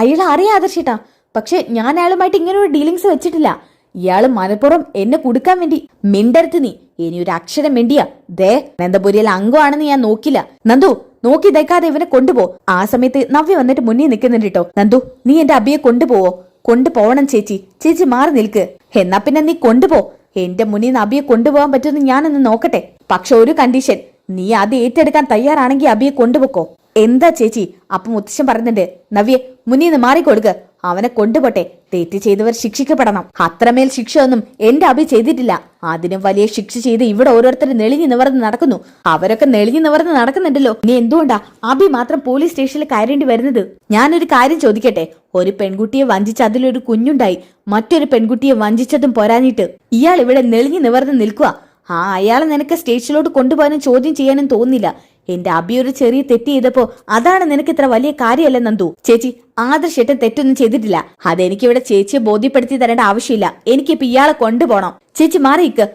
അയാളെ അറിയാം ആദർശേട്ടാ. പക്ഷെ ഞാൻ അയാളുമായിട്ട് ഇങ്ങനെ ഒരു ഡീലിങ്സ് വെച്ചിട്ടില്ല. ഇയാള് മനഃപൂർവ്വം എന്നെ കൊടുക്കാൻ വേണ്ടി. മിണ്ടരുത് നീ. ഇനി ഒരു അക്ഷരം മിണ്ടിയ ദേ അനന്തപുരിയിൽ അംഗമാണെന്ന് ഞാൻ നോക്കില്ല. നന്ദു, നോക്കി ദയക്കാതെ ഇവനെ കൊണ്ടുപോ. ആ സമയത്ത് നവ്യ വന്നിട്ട് മുന്നിൽ നിൽക്കുന്നുണ്ട് കേട്ടോ. നന്ദു, നീ എന്റെ അബിയെ കൊണ്ടുപോവോ? കൊണ്ടുപോകണം ചേച്ചി. ചേച്ചി മാറി നിൽക്ക്. എന്നാ പിന്നെ നീ കൊണ്ടുപോ. എന്റെ മുന്നിൽ നിന്ന് അബിയെ കൊണ്ടുപോകാൻ പറ്റുമെന്ന് ഞാനൊന്ന് നോക്കട്ടെ. പക്ഷെ ഒരു കണ്ടീഷൻ, നീ അത് ഏറ്റെടുക്കാൻ തയ്യാറാണെങ്കിൽ അബിയെ കൊണ്ടുപോക്കോ. എന്താ ചേച്ചി? അപ്പൊ മുത്തശ്ശൻ പറയുന്നുണ്ട്, നവ്യെ മുന്നിൽ നിന്ന് മാറിക്കൊടുക്ക്. അവനെ കൊണ്ടുപോട്ടെ. തെറ്റ് ചെയ്തവർ ശിക്ഷിക്കപ്പെടണം. അത്രമേൽ ശിക്ഷ ഒന്നും എന്റെ അബി ചെയ്തിട്ടില്ല. അതിനും വലിയ ശിക്ഷ ചെയ്ത് ഇവിടെ ഓരോരുത്തർ നെളിഞ്ഞു നിവർന്ന് നടക്കുന്നു. അവരൊക്കെ നെളിഞ്ഞു നിവർന്ന് നടക്കുന്നുണ്ടല്ലോ. ഇനി എന്തുകൊണ്ടാ അബി മാത്രം പോലീസ് സ്റ്റേഷനിൽ കയറേണ്ടി വരുന്നത്? ഞാനൊരു കാര്യം ചോദിക്കട്ടെ. ഒരു പെൺകുട്ടിയെ വഞ്ചിച്ച് അതിലൊരു കുഞ്ഞുണ്ടായി. മറ്റൊരു പെൺകുട്ടിയെ വഞ്ചിച്ചതും പോരാഞ്ഞിട്ട് ഇയാൾ ഇവിടെ നെളിഞ്ഞു നിവർന്ന് നിൽക്കുക. അയാളെ നിനക്ക് സ്റ്റേഷനിലോട്ട് കൊണ്ടുപോകാനും ചോദ്യം ചെയ്യാനും തോന്നില്ല. എന്റെ അബി ഒരു ചെറിയ തെറ്റ് ചെയ്തപ്പോ അതാണ് നിനക്ക് ഇത്ര വലിയ കാര്യമല്ല നന്ദു. ചേച്ചി, ആദർശേട്ടൻ തെറ്റൊന്നും ചെയ്തിട്ടില്ല. അതെനിക്ക് ഇവിടെ ചേച്ചിയെ ബോധ്യപ്പെടുത്തി തരേണ്ട ആവശ്യമില്ല. എനിക്കിപ്പോ ഇയാളെ കൊണ്ടുപോകണം. ചേച്ചി മാറിയിക്ക്.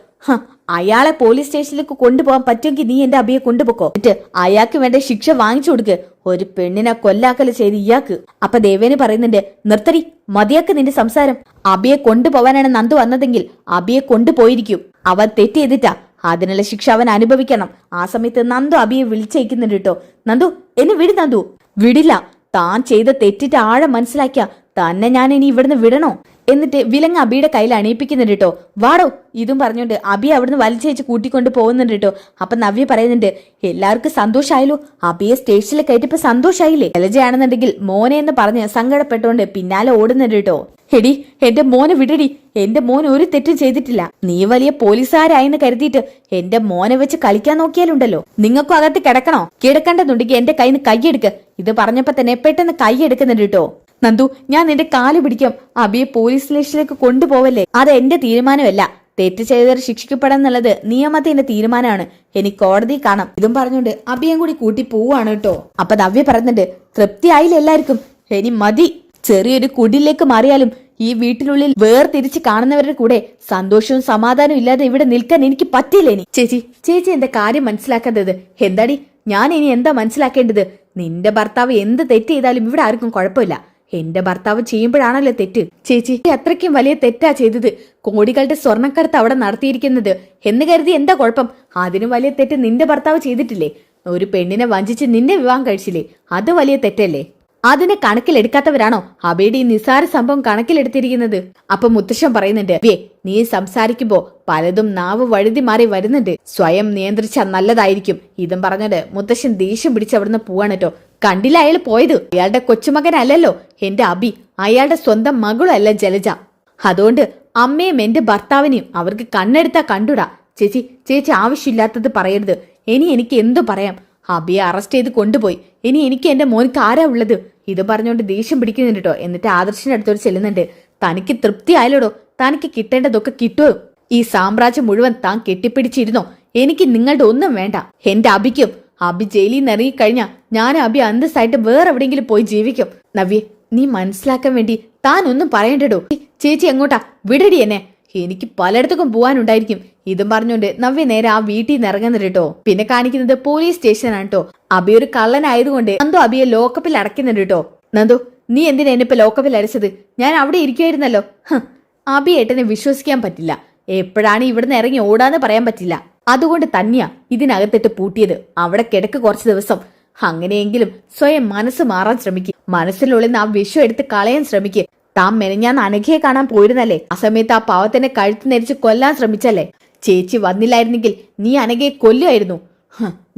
അയാളെ പോലീസ് സ്റ്റേഷനിലേക്ക് കൊണ്ടുപോകാൻ പറ്റുമെങ്കിൽ നീ എന്റെ അബിയെ കൊണ്ടുപോക്കോ. എന്നിട്ട് അയാൾക്ക് വേണ്ട ശിക്ഷ വാങ്ങിച്ചു കൊടുക്ക്. ഒരു പെണ്ണിനെ കൊല്ലാക്കല് ചെയ്ത് ഇയാൾക്ക്. അപ്പൊ ദേവേന് പറയുന്നുണ്ട്, നിർത്തടി, മതിയാക്ക് നിന്റെ സംസാരം. അബിയെ കൊണ്ടുപോവാനാണ് നന്ദു വന്നതെങ്കിൽ അബിയെ കൊണ്ടുപോയിരിക്കും. അവൻ തെറ്റ് ചെയ്തിട്ടാ. അതിനുള്ള ശിക്ഷ അവൻ അനുഭവിക്കണം. ആ സമയത്ത് നന്ദു അബിയെ വിളിച്ചയക്കുന്നുണ്ട് കേട്ടോ. നന്ദു, എന്നെ വിട് നന്ദു. വിടില്ല. താൻ ചെയ്ത തെറ്റിട്ട് ആഴം മനസ്സിലാക്കിയ തന്നെ ഞാൻ ഇനി ഇവിടുന്ന് വിടണോ? എന്നിട്ട് വിലങ്ങ് അബിയുടെ കയ്യിൽ അണിയിപ്പിക്കുന്നുണ്ട് കേട്ടോ. വാടോ ഇതും പറഞ്ഞോണ്ട് അബി അവിടുന്ന് വലിച്ചേച്ച് കൂട്ടിക്കൊണ്ട് പോകുന്നുണ്ട് കേട്ടോ. അപ്പൊ നവ്യ പറയുന്നുണ്ട്, എല്ലാവർക്കും സന്തോഷമായല്ലോ, അബിയെ സ്റ്റേഷനിൽ കയറ്റിപ്പോ സന്തോഷായില്ലേ. ജലജയാണെന്നുണ്ടെങ്കിൽ മോനെ എന്ന് പറഞ്ഞ് സങ്കടപ്പെട്ടുകൊണ്ട് പിന്നാലെ ഓടുന്നുണ്ട് കേട്ടോ. എടി എന്റെ മോനെ വിടടി, എന്റെ മോൻ ഒരു തെറ്റും ചെയ്തിട്ടില്ല. നീ വലിയ പോലീസുകാരായെന്ന് കരുതിയിട്ട് എന്റെ മോനെ വെച്ച് കളിക്കാൻ നോക്കിയാലുണ്ടല്ലോ. നിങ്ങൾക്കും അകത്ത് കിടക്കണോ? കിടക്കണ്ടെന്നുണ്ടെങ്കിൽ എന്റെ കയ്യിൽ നിന്ന് കൈയെടുക്ക്. ഇത് പറഞ്ഞപ്പോ തന്നെ പെട്ടെന്ന് കൈയെടുക്കുന്നുണ്ട് കേട്ടോ. നന്ദു, ഞാൻ നിന്റെ കാല് പിടിക്കാം. അബിയെ പോലീസ് സ്റ്റേഷനിലേക്ക് കൊണ്ടുപോവല്ലേ. അത് എന്റെ തീരുമാനമല്ല. തെറ്റ് ചെയ്തവർ ശിക്ഷിക്കപ്പെടാന്നുള്ളത് നിയമത്തിന്റെ തീരുമാനമാണ്. എനിക്ക് കോടതി കാണാം. ഇതും പറഞ്ഞുകൊണ്ട് അബിയും കൂടി കൂട്ടി പോവാണ് കേട്ടോ. അപ്പൊ നവ്യ പറയുന്നുണ്ട്, തൃപ്തിയായില്ല എല്ലാവർക്കും, ഇനി മതി. ചെറിയൊരു കുടിലേക്ക് മാറിയാലും ഈ വീട്ടിനുള്ളിൽ വേർതിരിച്ച് കാണുന്നവരുടെ കൂടെ സന്തോഷവും സമാധാനവും ഇല്ലാതെ ഇവിടെ നിൽക്കാൻ എനിക്ക് പറ്റില്ല. ഇനി ചേച്ചി എന്താ കാര്യം മനസ്സിലാക്കേണ്ടത്? എന്താടി ഞാൻ ഇനി എന്താ മനസ്സിലാക്കേണ്ടത്? നിന്റെ ഭർത്താവ് എന്ത് തെറ്റ് ചെയ്താലും ഇവിടെ ആർക്കും കുഴപ്പമില്ല. എന്റെ ഭർത്താവ് ചെയ്യുമ്പോഴാണല്ലോ തെറ്റ്. ചേച്ചി അത്രയ്ക്കും വലിയ തെറ്റാ ചെയ്തത്. കോടികളുടെ സ്വർണ്ണക്കടത്ത് അവിടെ നടത്തിയിരിക്കുന്നത് എന്ന് കരുതി എന്താ കുഴപ്പം? അതിന് വലിയ തെറ്റ് നിന്റെ ഭർത്താവ് ചെയ്തിട്ടില്ലേ? ഒരു പെണ്ണിനെ വഞ്ചിച്ച് നിന്നെ വിവാഹം കഴിച്ചില്ലേ? അത് വലിയ തെറ്റല്ലേ? അതിനെ കണക്കിലെടുക്കാത്തവരാണോ അബിയുടെ ഈ നിസാര സംഭവം കണക്കിലെടുത്തിരിക്കുന്നത്? അപ്പൊ മുത്തശ്ശൻ പറയുന്നുണ്ട്, നീ സംസാരിക്കുമ്പോ പലതും നാവ് വഴുതി മാറി വരുന്നുണ്ട്. സ്വയം നിയന്ത്രിച്ചാൽ നല്ലതായിരിക്കും. ഇതും പറഞ്ഞത് മുത്തശ്ശൻ ദേഷ്യം പിടിച്ച് അവിടുന്ന് പോവാണ് കേട്ടോ. കണ്ടില്ല അയാൾ പോയത്? അയാളുടെ കൊച്ചുമകനല്ലല്ലോ എന്റെ അബി, അയാളുടെ സ്വന്തം മകളല്ല ജലജ. അതുകൊണ്ട് അമ്മയും എന്റെ ഭർത്താവിനെയും അവർക്ക് കണ്ണെടുത്താ കണ്ടുടാ. ചേച്ചി ആവശ്യമില്ലാത്തത് പറയരുത്. ഇനി എനിക്ക് എന്തു പറയാം? അബിയെ അറസ്റ്റ് ചെയ്ത് കൊണ്ടുപോയി. ഇനി എനിക്ക് എന്റെ മോനിക്ക് ആരാ ഉള്ളത്? ഇത് പറഞ്ഞുകൊണ്ട് ദേഷ്യം പിടിക്കുന്നുണ്ട് കേട്ടോ. എന്നിട്ട് ആദർശിന്റെ അടുത്തോട് ചെല്ലുന്നുണ്ട്. തനിക്ക് തൃപ്തി ആയാലോടോ, തനിക്ക് കിട്ടേണ്ടതൊക്കെ കിട്ടുമോ? ഈ സാമ്രാജ്യം മുഴുവൻ താൻ കെട്ടിപ്പിടിച്ചിരുന്നോ? എനിക്ക് നിങ്ങളുടെ ഒന്നും വേണ്ട. എന്റെ അബിക്കും. അബി ജയിലിൽ നിന്ന് ഇറങ്ങിക്കഴിഞ്ഞാ ഞാൻ അബി അന്തസ്സായിട്ട് വേറെ എവിടെയെങ്കിലും പോയി ജീവിക്കും. നവ്യ, നീ മനസ്സിലാക്കാൻ വേണ്ടി താൻ ഒന്നും പറയണ്ടോ. ചേച്ചി എങ്ങോട്ടാ? വിടടി എന്നെ, എനിക്ക് പലയിടത്തേക്കും പോവാനുണ്ടായിരിക്കും. ഇതും പറഞ്ഞുകൊണ്ട് നവ്യ നേരെ ആ വീട്ടിൽ നിന്ന് ഇറങ്ങുന്നുണ്ട് കേട്ടോ. പിന്നെ കാണിക്കുന്നത് പോലീസ് സ്റ്റേഷനാണ് കേട്ടോ. അബി ഒരു കള്ളനായതുകൊണ്ട് നന്ദു അബിയെ ലോക്കപ്പിൽ അടയ്ക്കുന്നുണ്ട് കേട്ടോ. നന്ദു, നീ എന്തിനാ എന്നെ ഇപ്പൊ ലോക്കപ്പിൽ അടച്ചത്? ഞാൻ അവിടെ ഇരിക്കുമായിരുന്നല്ലോ. അബി ഏട്ടനെ വിശ്വസിക്കാൻ പറ്റില്ല. എപ്പോഴാണ് ഇവിടുന്ന് ഇറങ്ങി ഓടാന്ന് പറയാൻ പറ്റില്ല. അതുകൊണ്ട് തന്നെയാ ഇതിനകത്തിട്ട് പൂട്ടിയത്. അവിടെ കിടക്ക് കുറച്ച് ദിവസം. അങ്ങനെയെങ്കിലും സ്വയം മനസ്സ് മാറാൻ ശ്രമിക്കുക. മനസ്സിനുള്ളിൽ നിന്ന് ആ വിഷം എടുത്ത് കളയാൻ ശ്രമിക്കുക. താൻ മെനഞ്ഞാന്ന് അനഘയെ കാണാൻ പോയിരുന്നല്ലേ? ആ സമയത്ത് ആ പാവത്തിനെ കഴുത്ത് നെരിച്ച് കൊല്ലാൻ ശ്രമിച്ചല്ലേ? ചേച്ചി വന്നില്ലായിരുന്നെങ്കിൽ നീ അനഘയെ കൊല്ലുമായിരുന്നു.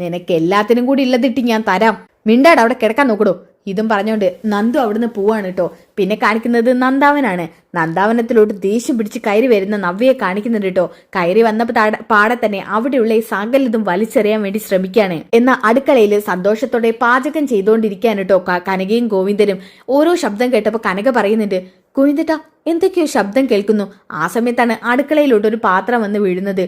നിനക്ക് എല്ലാത്തിനും കൂടി ഉള്ളതിട്ട് ഞാൻ തരാം. മിണ്ടാട് അവിടെ കിടക്കാൻ നോക്കടോ. ഇതും പറഞ്ഞോണ്ട് നന്ദു അവിടുന്ന് പോവാണ് കേട്ടോ. പിന്നെ കാണിക്കുന്നത് നന്ദാവനാണ്. നന്ദാവനത്തിലോട്ട് ദേഷ്യം പിടിച്ച് കയറി വരുന്ന നവ്യയെ കാണിക്കുന്നുണ്ട് കേട്ടോ. കയറി വന്നപ്പോ പാടെ തന്നെ അവിടെയുള്ള ഈ സകലതും വലിച്ചെറിയാൻ വേണ്ടി ശ്രമിക്കുകയാണ്. എന്നാൽ അടുക്കളയിൽ സന്തോഷത്തോടെ പാചകം ചെയ്തുകൊണ്ടിരിക്കാൻ കേട്ടോ കനകയും ഗോവിന്ദനും. ഓരോ ശബ്ദം കേട്ടപ്പോ കനക പറയുന്നുണ്ട്, ഗോവിന്ദട്ടാ എന്തൊക്കെയോ ശബ്ദം കേൾക്കുന്നു. ആ സമയത്താണ് അടുക്കളയിലോട്ട് ഒരു പാത്രം വന്ന് വീഴുന്നത്.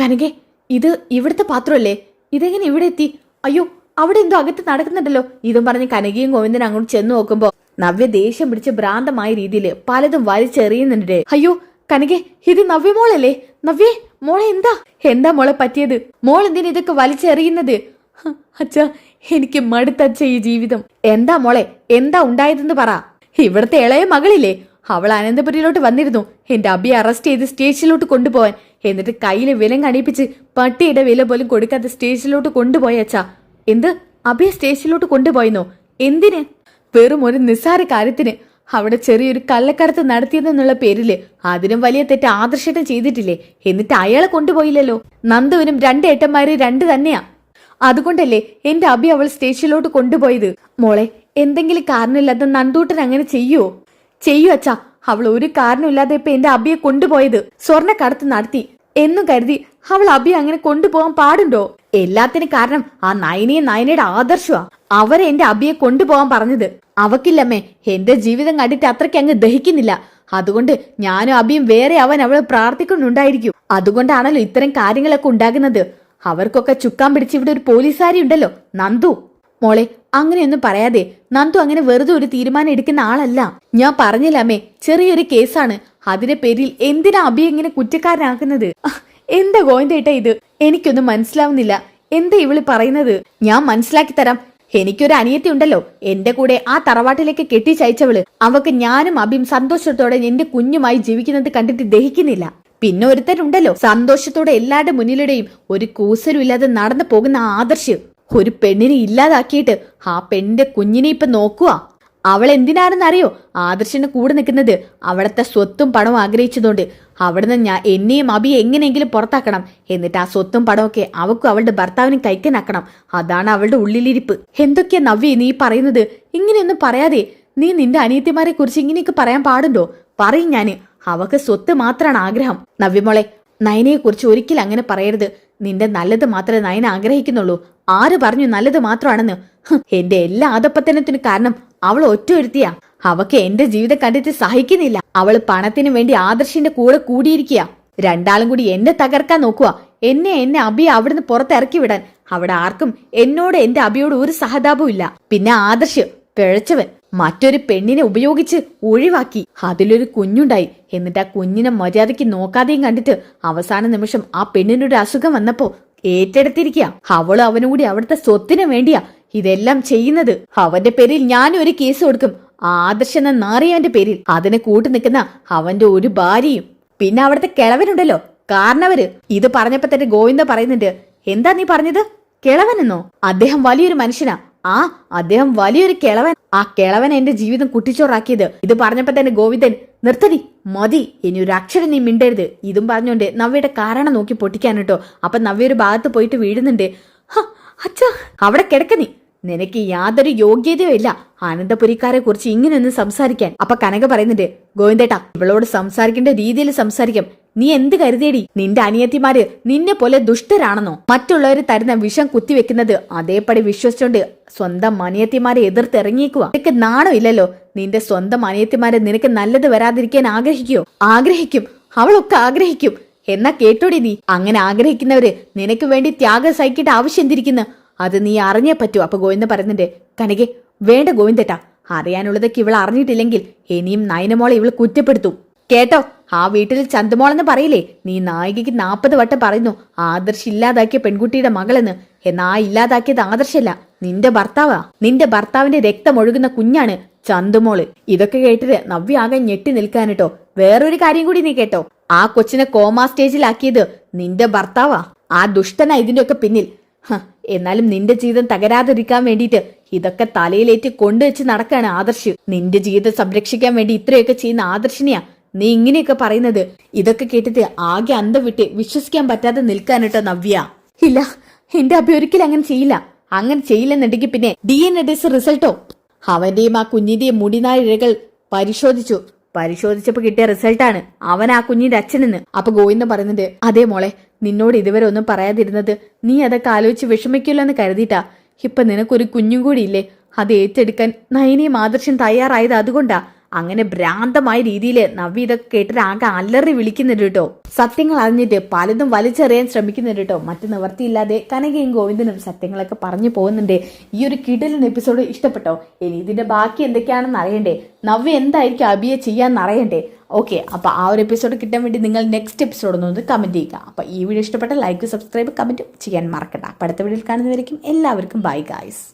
കനകെ, ഇത് ഇവിടുത്തെ പാത്രമല്ലേ? ഇതെങ്ങനെ ഇവിടെ എത്തി? അയ്യോ, അവിടെ എന്തോ അകത്ത് നടക്കുന്നുണ്ടല്ലോ. ഇതും പറഞ്ഞ് കനകയും ഗോവിന്ദനും അങ്ങോട്ട് ചെന്ന് നോക്കുമ്പോ നവ്യ ദേഷ്യം പിടിച്ച് ഭ്രാന്തമായ രീതിയിൽ പലതും വലിച്ചെറിയുന്നുണ്ട്. അയ്യോ കനകെ, ഇത് നവ്യമോളല്ലേ? നവ്യേ മോളെ, എന്താ മോളെ പറ്റിയത്? മോൾ എന്തിനാ ഇതൊക്കെ വലിച്ചെറിയുന്നത്? അച്ഛാ, എനിക്ക് മടുത്തച്ഛ ഈ ജീവിതം. എന്താ മോളെ, എന്താ ഉണ്ടായതെന്ന് പറ. ഇവിടുത്തെ ഇളയ മകളില്ലേ, അവൾ അനന്തപുരിയിലോട്ട് വന്നിരുന്നു എന്റെ അബിയെ അറസ്റ്റ് ചെയ്ത് സ്റ്റേഷനിലോട്ട് കൊണ്ടുപോവാൻ. എന്നിട്ട് കയ്യിലെ വിലം കണിപ്പിച്ച് പട്ടിയുടെ വില പോലും കൊടുക്കാതെ സ്റ്റേഷനിലോട്ട് കൊണ്ടുപോയ അച്ഛാ. എന്ത്? അബിയെ സ്റ്റേഷനിലോട്ട് കൊണ്ടുപോയെന്നോ? എന്തിന്? വെറും ഒരു നിസ്സാര കാര്യത്തിന്. അവിടെ ചെറിയൊരു കള്ളക്കടത്ത് നടത്തിയതെന്നുള്ള പേരില് അതിനും വലിയ തെറ്റ് ആദർശേട്ടൻ ചെയ്തിട്ടില്ലേ? എന്നിട്ട് അയാളെ കൊണ്ടുപോയില്ലല്ലോ. നന്ദുവിനും 2 ഏട്ടന്മാര് 2 തന്നെയാ. അതുകൊണ്ടല്ലേ എന്റെ അബി അവൾ സ്റ്റേഷനിലോട്ട് കൊണ്ടുപോയത്. മോളെ, എന്തെങ്കിലും കാരണമില്ലാതെ നന്ദൂട്ടൻ അങ്ങനെ ചെയ്യോ അച്ഛാ? അവൾ ഒരു കാരണമില്ലാതെ ഇപ്പൊ എന്റെ അബിയെ കൊണ്ടുപോയത്. സ്വർണ്ണക്കടത്ത് നടത്തി എന്നും കരുതി അവൾ അബിയെ അങ്ങനെ കൊണ്ടുപോകാൻ പാടുണ്ടോ? എല്ലാത്തിനും കാരണം ആ നയനയുടെ ആദർശമാ. അവരെ എന്റെ അബിയെ കൊണ്ടുപോകാൻ പറഞ്ഞത്. അവക്കില്ലമ്മേ, എന്റെ ജീവിതം കണ്ടിട്ട് അത്രയ്ക്ക് അങ്ങ് ദഹിക്കുന്നില്ല. അതുകൊണ്ട് ഞാനും അബിയും വേറെ അവൻ അവളെ പ്രാർത്ഥിക്കുന്നുണ്ടായിരിക്കും. അതുകൊണ്ടാണല്ലോ ഇത്തരം കാര്യങ്ങളൊക്കെ ഉണ്ടാകുന്നത്. അവർക്കൊക്കെ ചുക്കാൻ പിടിച്ച് ഇവിടെ ഒരു പോലീസുകാരി ഉണ്ടല്ലോ, നന്ദു. മോളെ, അങ്ങനെയൊന്നും പറയാതെ. നന്ദു അങ്ങനെ വെറുതെ ഒരു തീരുമാനം എടുക്കുന്ന ആളല്ല. ഞാൻ പറഞ്ഞില്ലമ്മേ, ചെറിയൊരു കേസാണ്. അതിന്റെ പേരിൽ എന്തിനാ അബിയെ ഇങ്ങനെ കുറ്റക്കാരനാക്കുന്നത്? എന്താ ഗോവിന്ദേട്ടാ ഇത്? എനിക്കൊന്നും മനസ്സിലാവുന്നില്ല. എന്താ ഇവള് പറയുന്നത്? ഞാൻ മനസ്സിലാക്കി തരാം. എനിക്കൊരു അനിയത്തി ഉണ്ടല്ലോ, എന്റെ കൂടെ ആ തറവാട്ടിലേക്ക് കെട്ടിച്ചയച്ചവള്. അവക്ക് ഞാനും അബിയും സന്തോഷത്തോടെ എന്റെ കുഞ്ഞുമായി ജീവിക്കുന്നത് കണ്ടിട്ട് ദഹിക്കുന്നില്ല. പിന്നെ ഒരുത്തരുണ്ടല്ലോ സന്തോഷത്തോടെ എല്ലാവരുടെ മുന്നിലൂടെയും ഒരു കൂസലും ഇല്ലാതെ നടന്നു പോകുന്ന ആദർശ്. ഒരു പെണ്ണിനെ ഇല്ലാതാക്കിയിട്ട് ആ പെണ്ണിന്റെ കുഞ്ഞിനെ ഇപ്പൊ നോക്കുക. അവൾ എന്തിനാണെന്നറിയോ ആദർശിന്റെ കൂടെ നിൽക്കുന്നത്? അവിടത്തെ സ്വത്തും പണവും ആഗ്രഹിച്ചതുകൊണ്ട്. അവിടുന്ന് എന്നെയും അബിയെ എങ്ങനെയെങ്കിലും പുറത്താക്കണം. എന്നിട്ട് ആ സ്വത്തും പണമൊക്കെ അവക്കും അവളുടെ ഭർത്താവിനും കൈക്കനാക്കണം. അതാണ് അവളുടെ ഉള്ളിലിരിപ്പ്. എന്തൊക്കെയാ നവ്യ നീ പറയുന്നത്? ഇങ്ങനെയൊന്നും പറയാതെ. നീ നിന്റെ അനിയത്തിമാരെ കുറിച്ച് ഇങ്ങനെയൊക്കെ പറയാൻ പാടുണ്ടോ? പറയും ഞാന്. അവക്ക് സ്വത്ത് മാത്രമാണ് ആഗ്രഹം. നവ്യമോളെ, നയനയെ കുറിച്ച് ഒരിക്കലും അങ്ങനെ പറയരുത്. നിന്റെ നല്ലത് മാത്രമേ നയന ആഗ്രഹിക്കുന്നുള്ളൂ. ആര് പറഞ്ഞു നല്ലത് മാത്രമാണെന്ന്? എന്റെ എല്ലാ ആദപ്പത്തനത്തിനും കാരണം അവൾ ഒറ്റ ഒരുത്തിയാ. അവക്ക് എന്റെ ജീവിതം കണ്ടിട്ട് സഹിക്കുന്നില്ല. അവള് പണത്തിന് വേണ്ടി ആദർശിന്റെ കൂടെ കൂടിയിരിക്കുക. രണ്ടാളും കൂടി എന്നെ തകർക്കാൻ നോക്കുക. എന്നെ അബിയെ അവിടുന്ന് പുറത്തിറക്കി വിടാൻ. അവിടെ ആർക്കും എന്നോട് എന്റെ അബിയോട് ഒരു സഹതാപവും ഇല്ല. പിന്നെ ആദർശ് പിഴച്ചവൻ മറ്റൊരു പെണ്ണിനെ ഉപയോഗിച്ച് ഒഴിവാക്കി. അതിലൊരു കുഞ്ഞുണ്ടായി. എന്നിട്ട് ആ കുഞ്ഞിനെ മര്യാദയ്ക്ക് നോക്കാതെയും കണ്ടിട്ട് അവസാന നിമിഷം ആ പെണ്ണിനൊരു അസുഖം വന്നപ്പോ ഏറ്റെടുത്തിരിക്കുക. അവളും അവനും കൂടി അവിടുത്തെ സ്വത്തിനു വേണ്ടിയാ ഇതെല്ലാം ചെയ്യുന്നത്. അവന്റെ പേരിൽ ഞാനും ഒരു കേസ് കൊടുക്കും. ആദർശ എന്ന നാറിയവന്റെ പേരിൽ. അതിനെ കൂട്ടു നിൽക്കുന്ന അവന്റെ ഒരു ഭാര്യയും പിന്നെ അവിടുത്തെ കിളവനുണ്ടല്ലോ, കാരണവര്. ഇത് പറഞ്ഞപ്പോ തന്നെ ഗോവിന്ദ പറയുന്നുണ്ട്, എന്താ നീ പറഞ്ഞത്? കിളവനെന്നോ? അദ്ദേഹം വലിയൊരു മനുഷ്യനാ. അദ്ദേഹം വലിയൊരു കിളവൻ. ആ കിളവൻ എന്റെ ജീവിതം കുട്ടിച്ചോറാക്കിയത്. ഇത് പറഞ്ഞപ്പോ തന്നെ ഗോവിന്ദൻ, നിർത്തടി, മതി, ഇനി ഒരു അക്ഷരം നീ മിണ്ടരുത്. ഇതും പറഞ്ഞോണ്ട് നവ്യയുടെ കാരണം നോക്കി പൊട്ടിക്കാൻ കേട്ടോ. അപ്പൊ നവ്യ ഒരു ഭാഗത്ത് പോയിട്ട് വീഴുന്നുണ്ട്. അച്ഛാ, അവിടെ കിടക്ക നീ. നിനക്ക് യാതൊരു യോഗ്യതയോ ഇല്ല ആനന്ദപുരിക്കാരെ കുറിച്ച് ഇങ്ങനെയൊന്നും സംസാരിക്കാൻ. അപ്പൊ കനക പറയുന്നുണ്ട്, ഗോവിന്ദേട്ടാ, ഇവളോട് സംസാരിക്കേണ്ട രീതിയിൽ സംസാരിക്കാം. നീ എന്ത് കരുതിയടി? നിന്റെ അനിയത്തിമാര് നിന്നെ പോലെ ദുഷ്ടരാണെന്നോ? മറ്റുള്ളവര് തരുന്ന വിഷം കുത്തിവെക്കുന്നത് അതേപടി വിശ്വസിച്ചോണ്ട് സ്വന്തം അനിയത്തിമാരെ എതിർത്തിറങ്ങിയേക്കുക. നിനക്ക് നാണം ഇല്ലല്ലോ? നിന്റെ സ്വന്തം അനിയത്തിമാരെ നിനക്ക് നല്ലത് വരാതിരിക്കാൻ ആഗ്രഹിക്കോ? ആഗ്രഹിക്കും, അവളൊക്കെ ആഗ്രഹിക്കും. എന്നാ കേട്ടോടി നീ. അങ്ങനെ ആഗ്രഹിക്കുന്നവര് നിനക്ക് വേണ്ടി ത്യാഗം സഹിക്കേണ്ട ആവശ്യം എന്തിരിക്കുന്നു? അത് നീ അറിഞ്ഞേ പറ്റൂ. അപ്പൊ ഗോവിന്ദ പറയുന്നുണ്ട്, കനകെ വേണ്ട ഗോവിന്ദേട്ടാ, അറിയാനുള്ളതൊക്കെ ഇവൾ അറിഞ്ഞിട്ടില്ലെങ്കിൽ ഇനിയും നയനമോളെ ഇവൾ കുറ്റപ്പെടുത്തും കേട്ടോ. ആ വീട്ടിൽ ചന്തുമോളെന്ന് പറയില്ലേ, നീ നായികയ്ക്ക് 40 വട്ടം പറയുന്നു ആദർശ് ഇല്ലാതാക്കിയ പെൺകുട്ടിയുടെ മകളെന്ന്. എന്നാ ഇല്ലാതാക്കിയത് ആദർശല്ല, നിന്റെ ഭർത്താവാ. നിന്റെ ഭർത്താവിന്റെ രക്തം ഒഴുകുന്ന കുഞ്ഞാണ് ചന്തുമോള്. ഇതൊക്കെ കേട്ടിട്ട് നവ്യ ആകെ ഞെട്ടി നിൽക്കാൻ കേട്ടോ. വേറൊരു കാര്യം കൂടി നീ കേട്ടോ, ആ കൊച്ചിനെ കോമാ സ്റ്റേജിലാക്കിയത് നിന്റെ ഭർത്താവാ. ആ ദുഷ്ടനാ ഇതിന്റെയൊക്കെ പിന്നിൽ. എന്നാലും നിന്റെ ജീവിതം തകരാതിരിക്കാൻ വേണ്ടിയിട്ട് ഇതൊക്കെ തലയിലേറ്റ് കൊണ്ടുവച്ച് നടക്കാണ് ആദർശ്. നിന്റെ ജീവിതം സംരക്ഷിക്കാൻ വേണ്ടി ഇത്രയൊക്കെ ചെയ്യുന്ന ആദർശിനെയാ നീ ഇങ്ങനെയൊക്കെ പറയുന്നത്. ഇതൊക്കെ കേട്ടിട്ട് ആകെ അന്തം വിട്ട് വിശ്വസിക്കാൻ പറ്റാതെ നിൽക്കാനിട്ടോ നവ്യ. ഇല്ല, എന്റെ അഭി ഒരിക്കലും അങ്ങനെ ചെയ്യില്ല. അങ്ങനെ ചെയ്യില്ലെന്നുണ്ടെങ്കിൽ പിന്നെ DNA ടെസ്റ്റ് റിസൾട്ടോ അവന്റെയും ആ കുഞ്ഞിന്റെയും മുടിനാഴിഴകൾ പരിശോധിച്ചപ്പോ കിട്ടിയ റിസൾട്ടാണ് അവൻ ആ കുഞ്ഞിന്റെ അച്ഛനെന്ന്. അപ്പൊ ഗോവിന്ദ പറയുന്നുണ്ട്, അതേ മോളെ, നിന്നോട് ഇതുവരെ ഒന്നും പറയാതിരുന്നത് നീ അതൊക്കെ ആലോചിച്ച് വിഷമിക്കില്ലോ എന്ന് കരുതിയിട്ടാ. ഇപ്പൊ നിനക്കൊരു കുഞ്ഞും കൂടി ഇല്ലേ, അത് ഏറ്റെടുക്കാൻ നയനയും ആദർശം തയ്യാറായത് അതുകൊണ്ടാ. അങ്ങനെ ഭ്രാന്തമായ രീതിയിൽ നവ്യ ഇതൊക്കെ കേട്ടിട്ട് ആകെ അലറി വിളിക്കുന്നുണ്ട് കേട്ടോ. സത്യങ്ങൾ അറിഞ്ഞിട്ട് പലതും വലിച്ചെറിയാൻ ശ്രമിക്കുന്നുണ്ട് കേട്ടോ. മറ്റു നിവർത്തിയില്ലാതെ കനകയും ഗോവിന്ദനും സത്യങ്ങളൊക്കെ പറഞ്ഞു പോകുന്നുണ്ട്. ഈ ഒരു കിടിലൻ എപ്പിസോഡ് ഇഷ്ടപ്പെട്ടോ? ഇനി ഇതിന്റെ ബാക്കി എന്തൊക്കെയാണെന്ന് അറിയണ്ടേ? നവ്യ എന്തായിരിക്കും അഭിയെ ചെയ്യാന്ന് അറിയണ്ടേ? ഓക്കെ, അപ്പൊ ആ ഒരു എപ്പിസോഡ് കിട്ടാൻ വേണ്ടി നിങ്ങൾ നെക്സ്റ്റ് എപ്പിസോഡ് ഒന്ന് കമന്റ് ചെയ്യുക. അപ്പൊ ഈ വീഡിയോ ഇഷ്ടപ്പെട്ട ലൈക്ക്, സബ്സ്ക്രൈബ്, കമന്റ് ചെയ്യാൻ മറക്കണ്ട. അപ്പൊ അടുത്ത വീഡിയോയിൽ കാണുന്നതായിരിക്കും. എല്ലാവർക്കും ബൈ ഗായ്സ്.